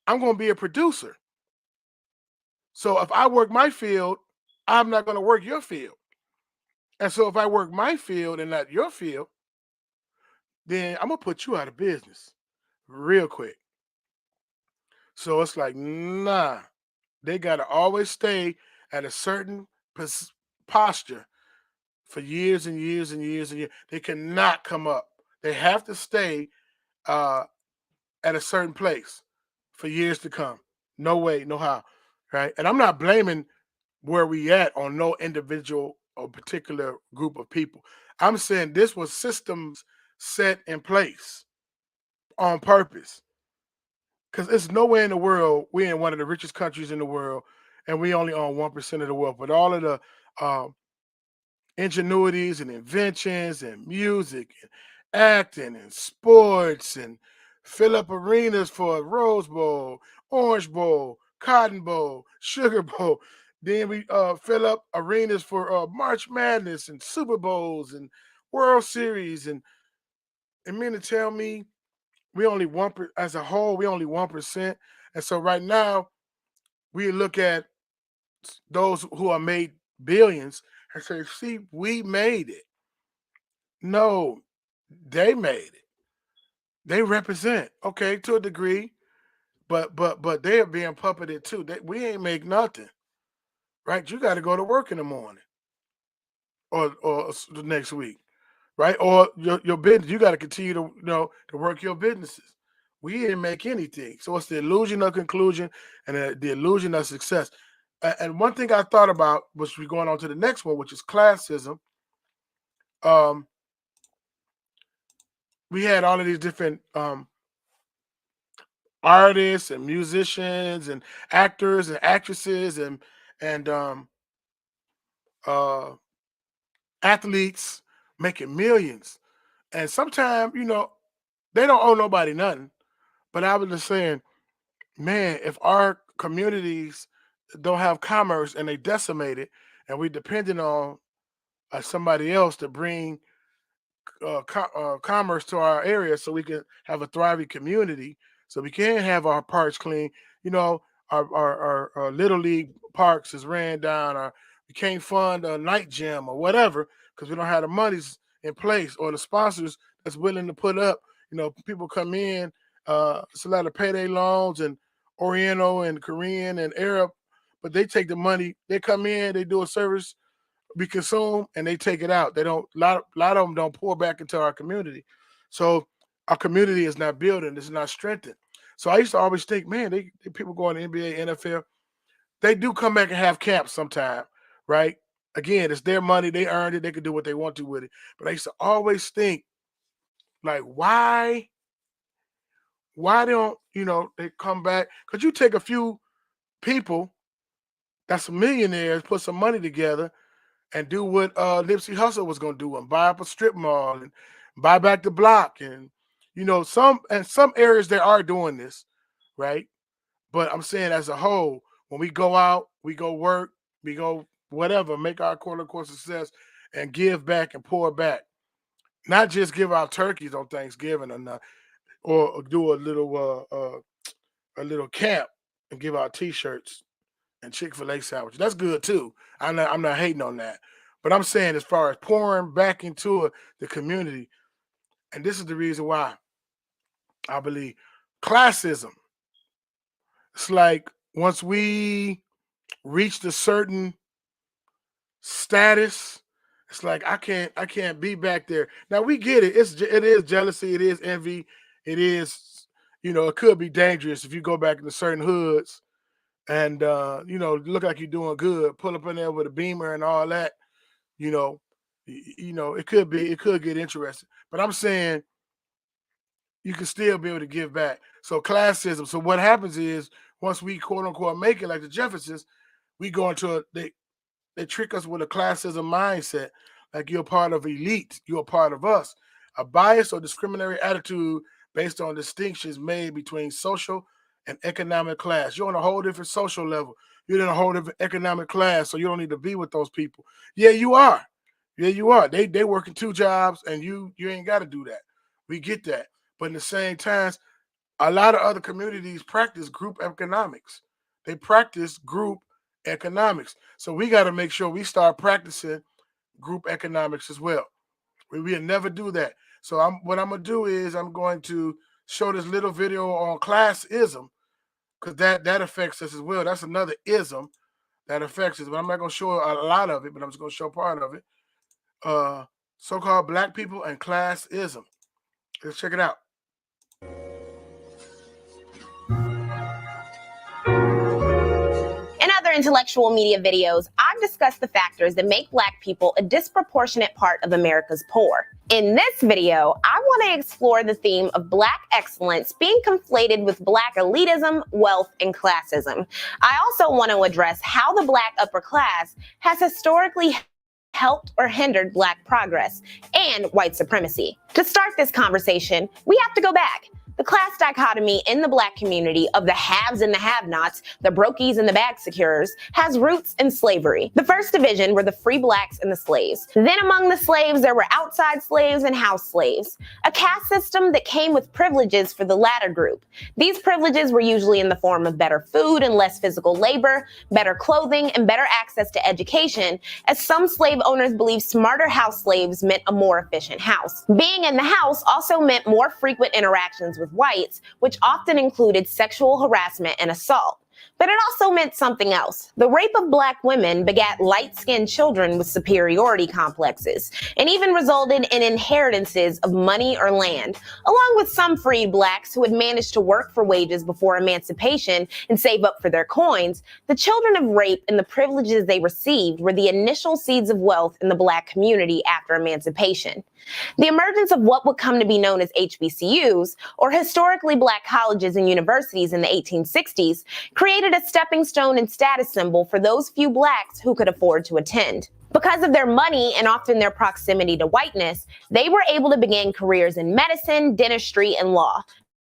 I'm gonna be a producer. So if I work my field, I'm not gonna work your field. And so if I work my field and not your field, then I'm gonna put you out of business real quick. So it's like, nah, they gotta always stay at a certain posture for years and years and years and years. They cannot come up. They have to stay uh, at a certain place for years to come. No way, no how, right? And I'm not blaming where we at on no individual or particular group of people. I'm saying this was systems set in place on purpose. Because it's nowhere in the world we're in one of the richest countries in the world, and we only own 1% of the wealth. But all of the uh, ingenuities and inventions and music and acting and sports and fill up arenas for Rose Bowl, Orange Bowl, Cotton Bowl, Sugar Bowl. Then we fill up arenas for March Madness and Super Bowls and World Series and men to tell me we only as a whole we only 1%. And so right now we look at those who are made billions and say, see, we made it. No, they made it. They represent, okay, to a degree, but they are being puppeted too. We ain't make nothing, right? You got to go to work in the morning or the next week, right? Or your business, you got to continue to to work your businesses. We didn't make anything, so it's the illusion of conclusion and the illusion of success. And one thing I thought about, which we're going on to the next one, which is classism. We had all of these different artists and musicians and actors and actresses and uh, athletes making millions. And sometimes, they don't owe nobody nothing. But I was just saying, man, if our communities don't have commerce and they decimate it, and we depending on somebody else to bring commerce to our area so we can have a thriving community, so we can have our parks clean. Our little league parks is ran down, or we can't fund a night gym or whatever because we don't have the monies in place or the sponsors that's willing to put up. People come in, it's a lot of payday loans and Oriental and Korean and Arab, but they take the money, they come in, they do a service, we consume, and they take it out. They don't. Lot of them don't pour back into our community, so our community is not building. It's not strengthened. So I used to always think, man, they people going to NBA, NFL, they do come back and have camps sometime, right? Again, it's their money. They earned it. They can do what they want to with it. But I used to always think, like, why don't they come back? Because you take a few people that's millionaires, put some money together, and do what Nipsey Hussle was going to do and buy up a strip mall and buy back the block. And, some areas they are doing this, right? But I'm saying as a whole, when we go out, we go work, we go whatever, make our quote unquote success and give back and pour back. Not just give out turkeys on Thanksgiving or do a little camp and give out T-shirts and Chick-fil-A sandwiches. That's good too. I'm not hating on that. But I'm saying as far as pouring back into the community, and this is the reason why I believe classism. It's like once we reach a certain status, it's like I can't be back there. Now we get it. It is jealousy, it is envy, it is, it could be dangerous if you go back into certain hoods and look like you're doing good, pull up in there with a beamer and all that. It could get interesting. But I'm saying you can still be able to give back. So classism. So what happens is once we quote unquote make it like the Jeffersons, we go into they trick us with a classism mindset, like you're part of elite, you're a part of us. A bias or discriminatory attitude based on distinctions made between social and economic class. You're on a whole different social level. You're in a whole different economic class, so you don't need to be with those people. Yeah, you are. Yeah, you are. They working 2 jobs, and you ain't got to do that. We get that. But in the same time, a lot of other communities practice group economics. They practice group economics. So we got to make sure we start practicing group economics as well. We'll never do that. So what I'm going to do is I'm going to show this little video on classism because that affects us as well. That's another ism that affects us. But I'm not going to show a lot of it, but I'm just going to show part of it. So-called black people and classism. Let's check it out. In other intellectual media videos, I've discussed the factors that make Black people a disproportionate part of America's poor. In this video, I want to explore the theme of Black excellence being conflated with Black elitism, wealth, and classism. I also want to address how the Black upper class has historically helped or hindered Black progress and white supremacy. To start this conversation, we have to go back. The class dichotomy in the Black community of the haves and the have-nots, the brokies and the bag securers, has roots in slavery. The first division were the free Blacks and the slaves. Then among the slaves, there were outside slaves and house slaves, a caste system that came with privileges for the latter group. These privileges were usually in the form of better food and less physical labor, better clothing, and better access to education, as some slave owners believed smarter house slaves meant a more efficient house. Being in the house also meant more frequent interactions with whites, which often included sexual harassment and assault. But it also meant something else. The rape of Black women begat light-skinned children with superiority complexes, and even resulted in inheritances of money or land, along with some freed Blacks who had managed to work for wages before emancipation and save up for their coins. The children of rape and the privileges they received were the initial seeds of wealth in the Black community after emancipation. The emergence of what would come to be known as HBCUs, or historically Black colleges and universities in the 1860s, created a stepping stone and status symbol for those few Blacks who could afford to attend. Because of their money and often their proximity to whiteness, they were able to begin careers in medicine, dentistry, and law.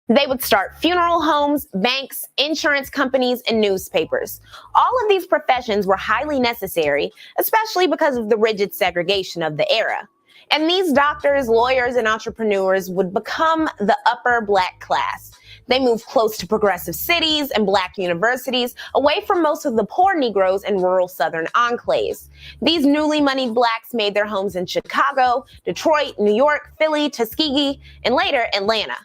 They would start funeral homes, banks, insurance companies, and newspapers. All of these professions were highly necessary, especially because of the rigid segregation of the era. And these doctors, lawyers, and entrepreneurs would become the upper Black class. They moved close to progressive cities and Black universities, away from most of the poor Negroes in rural Southern enclaves. These newly moneyed Blacks made their homes in Chicago, Detroit, New York, Philly, Tuskegee, and later Atlanta.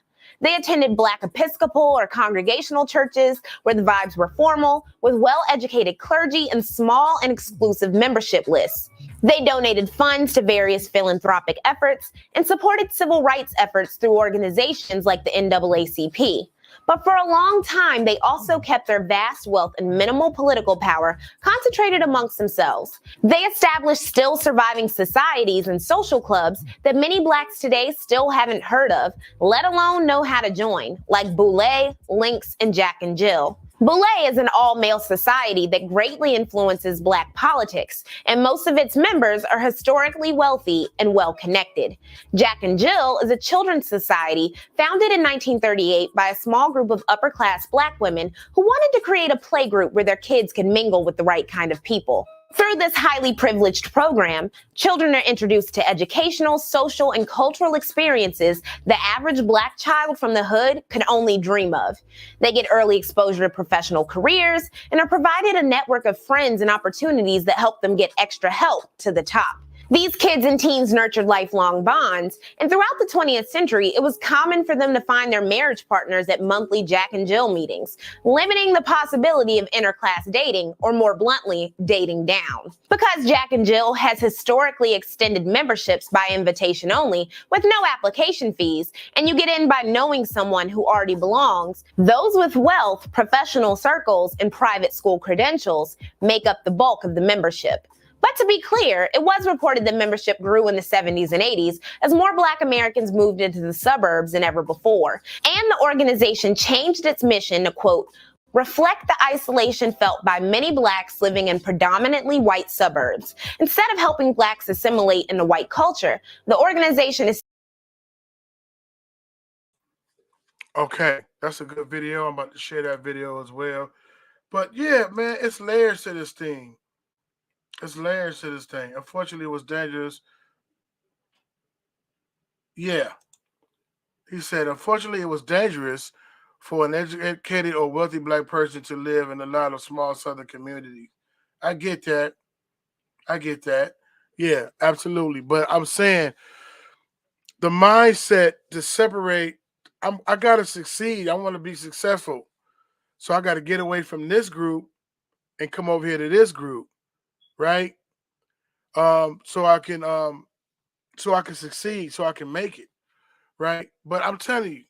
They attended Black Episcopal or congregational churches where the vibes were formal, with well-educated clergy and small and exclusive membership lists. They donated funds to various philanthropic efforts and supported civil rights efforts through organizations like the NAACP. But for a long time, they also kept their vast wealth and minimal political power concentrated amongst themselves. They established still surviving societies and social clubs that many Blacks today still haven't heard of, let alone know how to join, like Boulé, Lynx, and Jack and Jill. Boulé is an all-male society that greatly influences Black politics, and most of its members are historically wealthy and well-connected. Jack and Jill is a children's society founded in 1938 by a small group of upper-class Black women who wanted to create a playgroup where their kids could mingle with the right kind of people. Through this highly privileged program, children are introduced to educational, social, and cultural experiences the average Black child from the hood could only dream of. They get early exposure to professional careers and are provided a network of friends and opportunities that help them get extra help to the top. These kids and teens nurtured lifelong bonds, and throughout the 20th century, it was common for them to find their marriage partners at monthly Jack and Jill meetings, limiting the possibility of interclass dating, or more bluntly, dating down. Because Jack and Jill has historically extended memberships by invitation only, with no application fees, and you get in by knowing someone who already belongs, those with wealth, professional circles, and private school credentials make up the bulk of the membership. But to be clear, it was reported that membership grew in the 70s and 80s as more Black Americans moved into the suburbs than ever before. And the organization changed its mission to, quote, reflect the isolation felt by many Blacks living in predominantly white suburbs. Instead of helping Blacks assimilate into white culture, the organization is... Okay, that's a good video. I'm about to share that video as well. But yeah, man, it's layers to this thing. It's layers to this thing. Unfortunately, it was dangerous. Yeah. He said, unfortunately, it was dangerous for an educated or wealthy Black person to live in a lot of small Southern communities. I get that. I get that. Yeah, absolutely. But I'm saying the mindset to separate, I got to succeed. I want to be successful. So I got to get away from this group and come over here to this group, right? So I can succeed, so I can make it, right? But I'm telling you,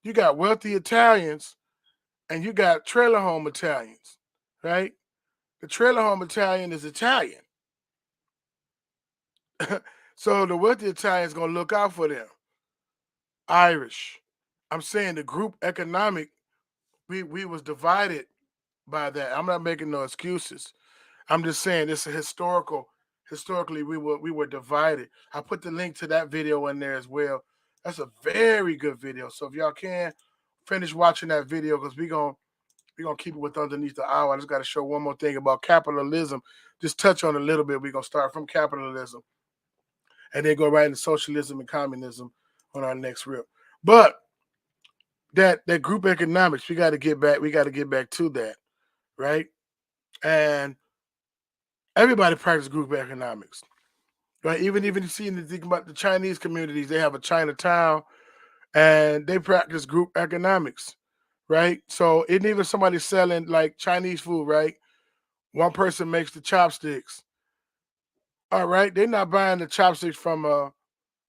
you got wealthy Italians and you got trailer home Italians, right? The trailer home Italian is Italian. So the wealthy Italian is going to look out for them. Irish. I'm saying the group economic, we was divided by that. I'm not making no excuses. I'm just saying it's a historically we were divided. I put the link to that video in there as well. That's a very good video. So if y'all can finish watching that video because we're gonna keep it with underneath the hour. I just got to show one more thing about capitalism. Just touch on it a little bit. We're gonna start from capitalism and then go right into socialism and communism on our next rip. But that group economics, we got to get back. We got to get back to that, right? And everybody practices group economics, right? Even you see, think about the Chinese communities. They have a Chinatown, and they practice group economics, right? So even somebody selling like Chinese food, right? One person makes the chopsticks. All right, they're not buying the chopsticks from a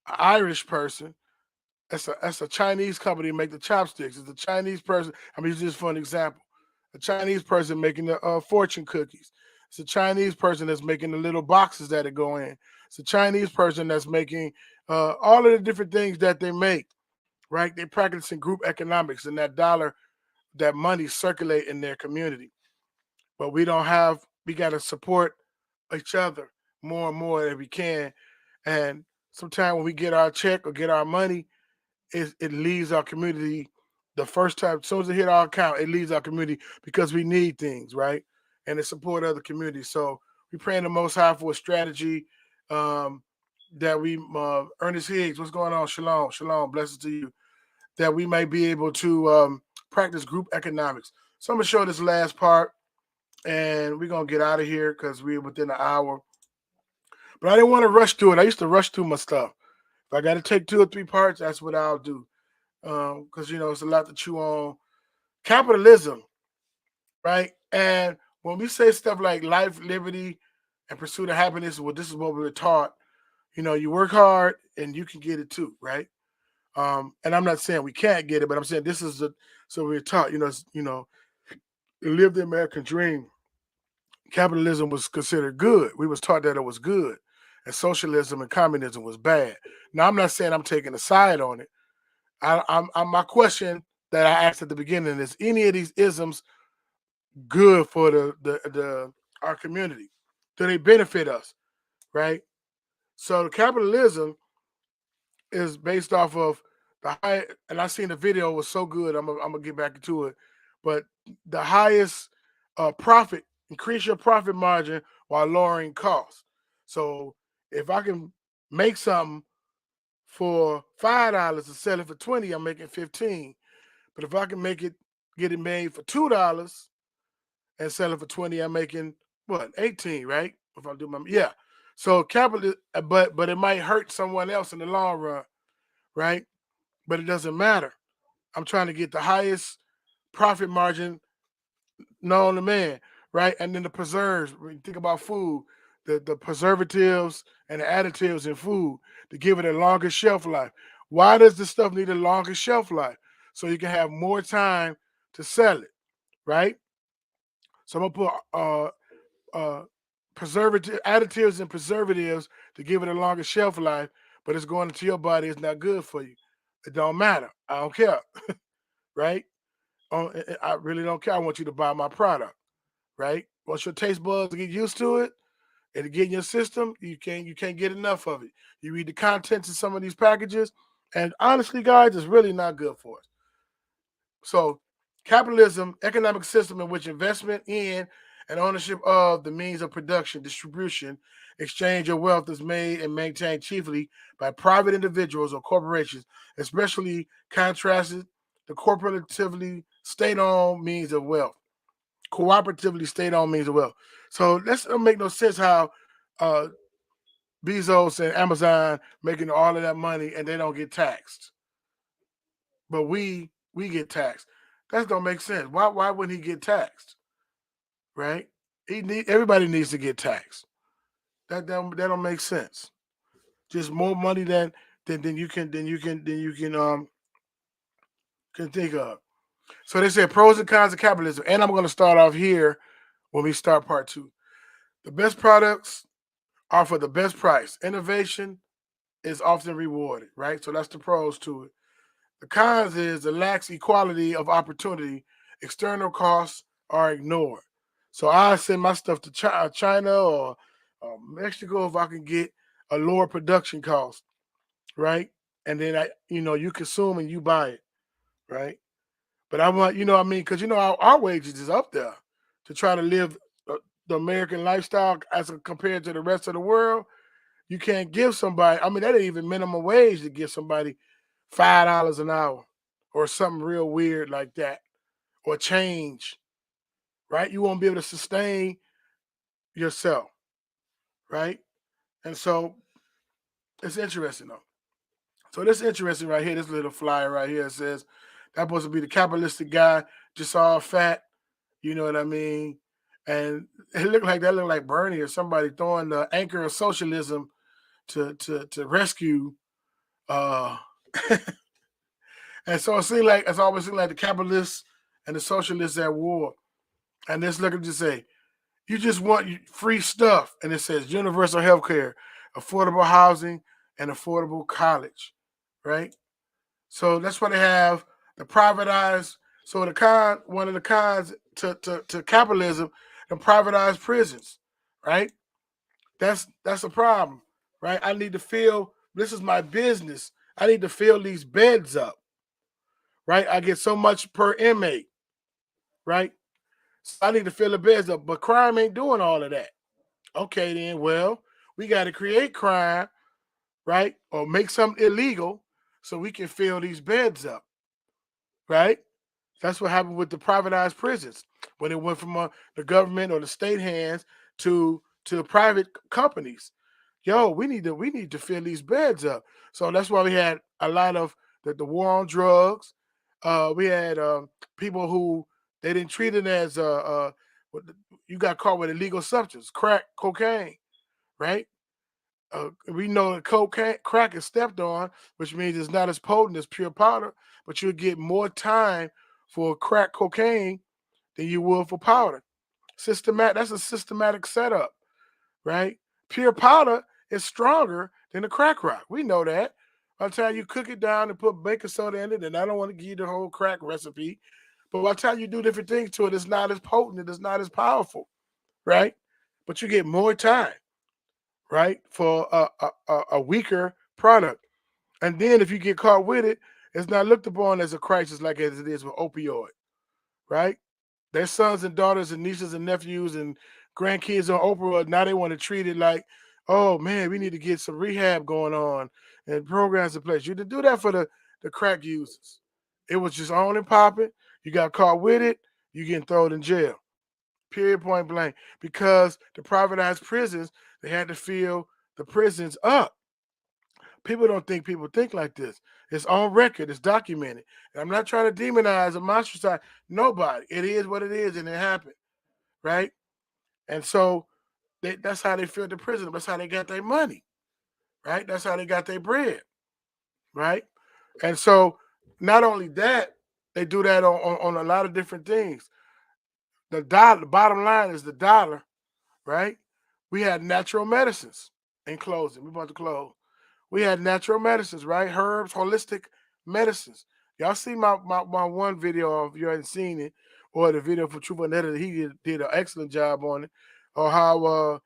Irish person. That's a Chinese company make the chopsticks. It's a Chinese person. I mean, it's just for an example. A Chinese person making the fortune cookies. It's a Chinese person that's making the little boxes that go in. It's a Chinese person that's making all of the different things that they make. Right? They practice in group economics, and that dollar, that money circulate in their community. But we don't have. We got to support each other more and more if we can. And sometimes when we get our check or get our money, it leaves our community the first time. As soon as it hit our account, it leaves our community because we need things, right? And to support other communities. So we pray in the Most High for a strategy that we, Ernest Higgs, what's going on? Shalom, shalom, blessings to you. That we may be able to practice group economics. So I'm going to show this last part, and we're going to get out of here because we're within an hour. But I didn't want to rush through it. I used to rush through my stuff. If I got to take 2 or 3 parts, that's what I'll do. Because, it's a lot to chew on. Capitalism, right? And when we say stuff like life, liberty, and pursuit of happiness, well, this is what we were taught. You work hard and you can get it too, right? And I'm not saying we can't get it, but I'm saying this is so we're taught, live the American dream. Capitalism was considered good. We was taught that it was good. And socialism and communism was bad. Now, I'm not saying I'm taking a side on it. My question that I asked at the beginning is: any of these isms good for our community? Do they benefit us? Right. So the capitalism is based off of the high, and I seen the video was so good. I'm gonna get back into it, but the highest profit, increase your profit margin while lowering costs. So if I can make something for $5 and sell it for 20, I'm making 15. But if I can get it made for $2 and sell it for 20, I'm making what, 18, right? If I do yeah. So capital, but it might hurt someone else in the long run, right? But it doesn't matter. I'm trying to get the highest profit margin known to man, right? And then the preserves. When you think about food, the preservatives and the additives in food to give it a longer shelf life. Why does this stuff need a longer shelf life? So you can have more time to sell it, right? So I'm gonna put preservative additives and preservatives to give it a longer shelf life, but it's going into your body. It's not good for you. It don't matter. I don't care, right? I really don't care. I want you to buy my product, right? Once your taste buds get used to it and to get in your system, you can't get enough of it. You read the contents of some of these packages, and honestly, guys, it's really not good for us. So capitalism, economic system in which investment in and ownership of the means of production, distribution, exchange of wealth is made and maintained chiefly by private individuals or corporations, especially contrasted the cooperatively state-owned means of wealth. Cooperatively state-owned means of wealth. So that don't make no sense how Bezos and Amazon making all of that money and they don't get taxed. But we get taxed. That don't make sense. Why wouldn't he get taxed? Right? Everybody needs to get taxed. That don't make sense. Just more money than you can think of. So they said pros and cons of capitalism. And I'm going to start off here when we start part 2. The best products are for the best price. Innovation is often rewarded, right? So that's the pros to it. The cons is the lacks equality of opportunity. External costs are ignored. So I send my stuff to China or Mexico if I can get a lower production cost, right? And then you consume and you buy it, right? But I want, what I mean, because our wages is up there to try to live the American lifestyle as compared to the rest of the world. You can't give somebody. I mean, that ain't even minimum wage to give somebody $5 an hour or something real weird like that, or change. Right? You won't be able to sustain yourself. Right? And so it's interesting though. So this interesting right here. This little flyer right here says that's supposed to be the capitalistic guy, just all fat. You know what I mean? And it looked like Bernie or somebody throwing the anchor of socialism to rescue. Uh, and so it's always seemed like the capitalists and the socialists at war. And this looking to say, you just want free stuff, and it says universal health care, affordable housing, and affordable college, right? So that's why they have the privatized. So one of the cons to capitalism, the privatized prisons, right? That's a problem, right? I need to fill. This is my business. I need to fill these beds up, right? I get so much per inmate, right? So I need to fill the beds up, but crime ain't doing all of that. Okay, then, well, we got to create crime, right? Or make something illegal so we can fill these beds up, right? That's what happened with the privatized prisons when it went from the government or the state hands to private companies. Yo, we need to fill these beds up. So that's why we had a lot of the war on drugs. We had people who they didn't treat it as you got caught with illegal substance, crack, cocaine, right? We know that crack is stepped on, which means it's not as potent as pure powder, but you'll get more time for crack cocaine than you will for powder. That's a systematic setup, right? Pure powder is stronger than the crack rock. We know that. By the time you cook it down and put baking soda in it, and I don't want to give you the whole crack recipe, but by the time you do different things to it, it's not as potent, it's not as powerful, right? But you get more time, right, for a weaker product. And then if you get caught with it, it's not looked upon as a crisis like as it is with opioid, right? Their sons and daughters and nieces and nephews and grandkids on Oprah, now they want to treat it like, oh man, we need to get some rehab going on and programs in place. You didn't do that for the crack users. It was just on and popping. You got caught with it, you getting thrown in jail. Period, point blank. Because the privatized prisons, they had to fill the prisons up. People don't think people think like this. It's on record. It's documented. And I'm not trying to demonize or ostracize nobody. It is what it is, and it happened, right? And so that's how they filled the prison. That's how they got their money, right? That's how they got their bread, right? And so not only that, they do that on a lot of different things. The bottom line is the dollar, right? We had natural medicines in closing. We're about to close. We had natural medicines, right? Herbs, holistic medicines. Y'all see my one video, if you hadn't seen it, or the video for Truth Unedited, he did an excellent job on it, or how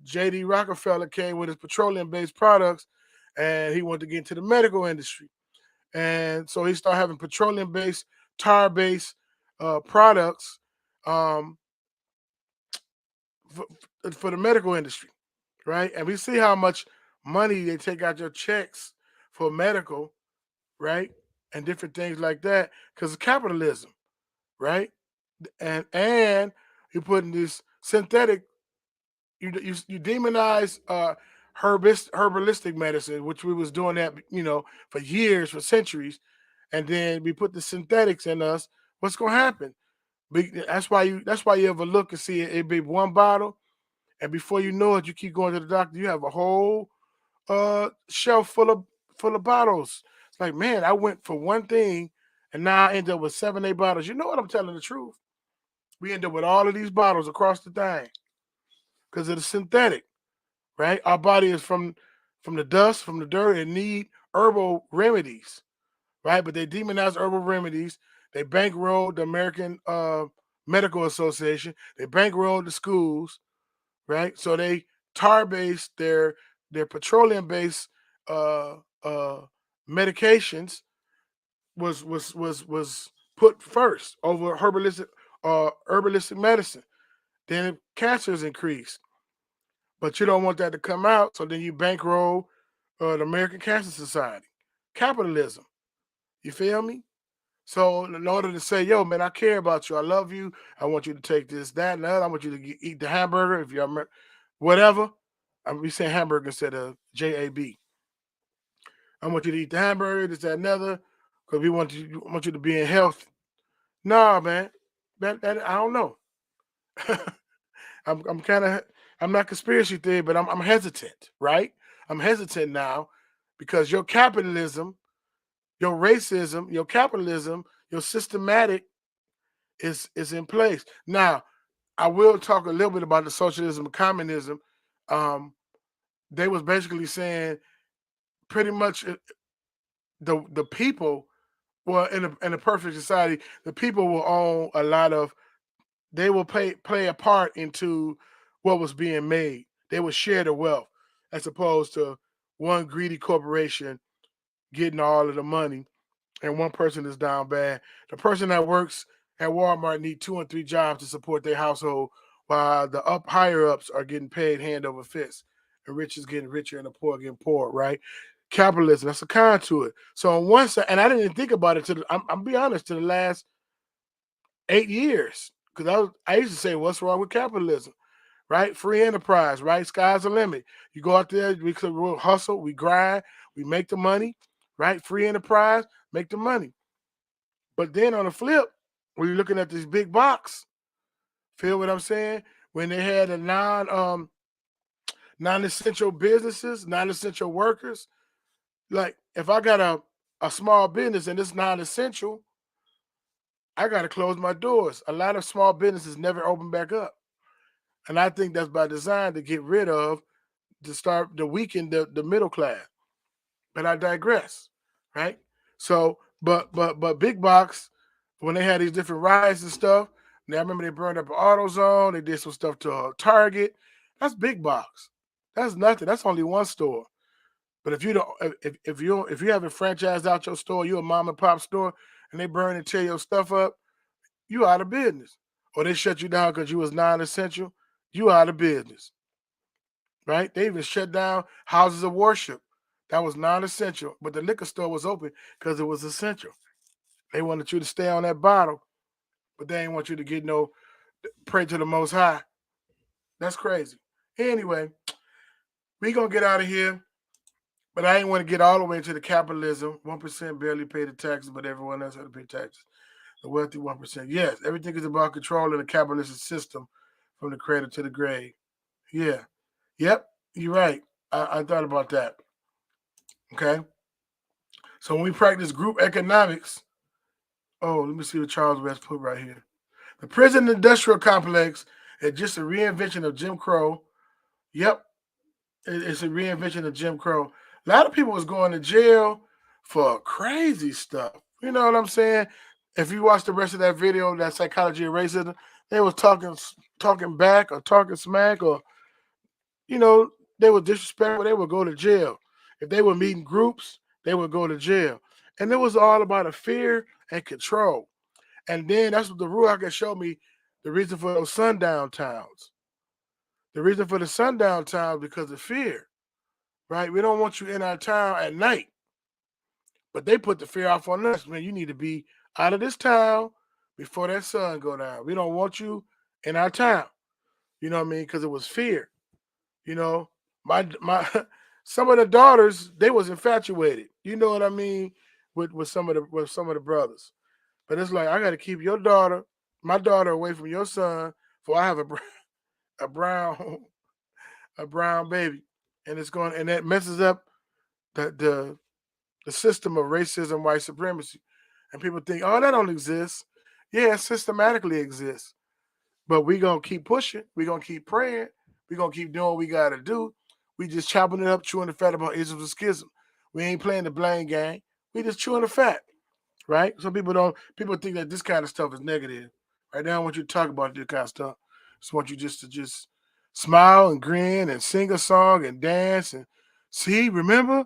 J.D. Rockefeller came with his petroleum-based products, and he wanted to get into the medical industry. And so he started having petroleum-based, tar-based products for the medical industry, right? And we see how much money they take out your checks for medical, right? And different things like that because of capitalism, right? And you're putting this synthetic, you demonize herbalistic medicine, which we was doing that, for years, for centuries, and then we put the synthetics in us. What's gonna happen? That's why you ever look and see it be one bottle, and before you know it, you keep going to the doctor, you have a whole shelf full of bottles. It's like, man, I went for one thing and now I end up with 7, 8 bottles. You know what? I'm telling the truth. We end up with all of these bottles across the thing because of the synthetic, right? Our body is from the dust, from the dirt, and need herbal remedies, right? But they demonize herbal remedies. They bankroll the American Medical Association. They bankroll the schools, right? So they tar-based their petroleum-based medications was put first over herbalistic medicine. Then cancer is increased. But you don't want that to come out, so then you bankroll the American Cancer Society. Capitalism. You feel me? So in order to say, yo, man, I care about you. I love you. I want you to take this, that, and that. I want you to eat the hamburger if you're whatever. We saying hamburger instead of JAB. I want you to eat the hamburger, this, that, and other, because we want you to be in health. Nah, man. That I don't know. I'm not conspiracy theory, but I'm hesitant, right? I'm hesitant now because your capitalism, your racism, your capitalism, your systematic is in place. Now, I will talk a little bit about the socialism and communism. They was basically saying pretty much the people, well, in a perfect society, the people will own a lot of. They will play a part into what was being made. They will share the wealth as opposed to one greedy corporation getting all of the money and one person is down bad. The person that works at Walmart need 2 and 3 jobs to support their household while the higher ups are getting paid hand over fist. The rich is getting richer and the poor getting poor, right? Capitalism, that's a con to it. So on one side, and I didn't even think about it I'm be honest, to the last 8 years. Because I used to say, what's wrong with capitalism? Right? Free enterprise, right? Sky's the limit. You go out there, we'll hustle, we grind, we make the money, right? Free enterprise, make the money. But then on the flip, when you're looking at this big box, feel what I'm saying? When they had a non-essential businesses, non-essential workers, like if I got a small business and it's non-essential, I got to close my doors. A lot of small businesses never open back up. And I think that's by design to get rid of, to weaken the middle class. But I digress, right? So, but big box, when they had these different riots and stuff, now I remember they burned up an AutoZone, they did some stuff to Target. That's big box. That's nothing. That's only one store. But if you don't, if you haven't franchised out your store, you a mom and pop store, and they burn and tear your stuff up, you out of business. Or they shut you down because you was non-essential, you out of business. Right? They even shut down houses of worship. That was non-essential, but the liquor store was open because it was essential. They wanted you to stay on that bottle, but they didn't want you to get no pray to the Most High. That's crazy. Anyway, we gonna get out of here, but I ain't want to get all the way to the capitalism. 1% barely pay the taxes, but everyone else had to pay taxes. The wealthy 1%. Yes, everything is about controlling the capitalist system from the cradle to the grave. Yeah. Yep, you're right. I thought about that. Okay. So when we practice group economics, let me see what Charles West put right here. The prison industrial complex is just a reinvention of Jim Crow. Yep, it's a reinvention of Jim Crow. A lot of people was going to jail for crazy stuff. You know what I'm saying? If you watch the rest of that video, that psychology of racism, they was talking back or talking smack, or they were disrespectful. They would go to jail. If they were meeting groups, they would go to jail. And it was all about a fear and control. And then that's what the Ruach had showed me, the reason for those sundown towns. The reason for the sundown towns because of fear, right? We don't want you in our town at night. But they put the fear off on us. Man, you need to be out of this town before that sun go down. We don't want you in our town. You know what I mean? Because it was fear. My some of the daughters, they was infatuated. You know what I mean? With some of the brothers. But it's like, I got to keep my daughter away from your son, for I have a brown baby, and that messes up the system of racism, white supremacy, and people think, oh, that don't exist. Yeah, it systematically exists, but we gonna keep pushing. We gonna keep praying. We gonna keep doing what we gotta do. We just chopping it up, chewing the fat about isms and schism. We ain't playing the blame game. We just chewing the fat. Right? Some people think that this kind of stuff is negative. Right now, I want you to talk about this kind of stuff. I just want you to just smile and grin and sing a song and dance and see, remember?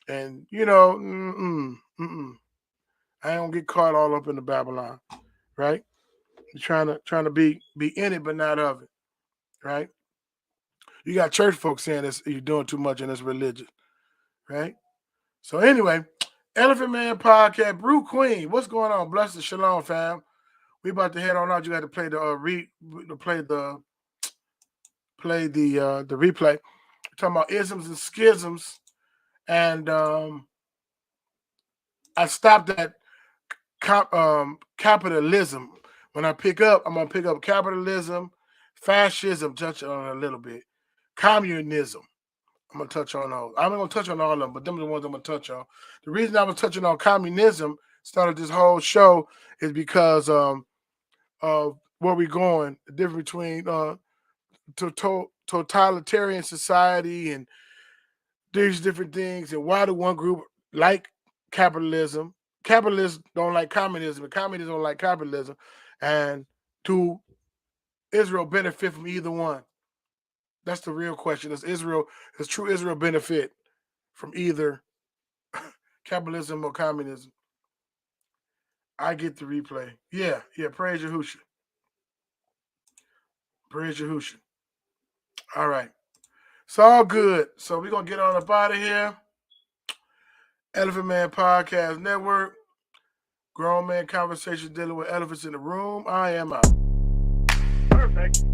And I I ain't gonna get caught all up in the Babylon, right? You're trying to be in it, but not of it, right? You got church folks saying this, you're doing too much in this religion, right? So anyway, Elephant Man Podcast, Brew Queen, what's going on? Blessed Shalom, fam. We about to head on out. You got to play the replay. We're talking about isms and schisms, and I stopped at capitalism. When I pick up, I'm gonna pick up capitalism, fascism, touch on it a little bit, communism. I'm gonna touch on those. I'm not gonna touch on all of them, but them are the ones I'm gonna touch on. The reason I was touching on communism, started this whole show, is because of where we're going, the difference between totalitarian society and these different things, and why do one group like capitalism? Capitalists don't like communism, and communists don't like capitalism. And do Israel benefit from either one? That's the real question. Does true Israel benefit from either capitalism or communism? I get the replay. Yeah, praise Yahushua. Praise Yahushua. All right. It's all good. So we're going to get on up out of here. Elephant Man Podcast Network. Grown Man Conversation dealing with elephants in the room. I am out. Perfect.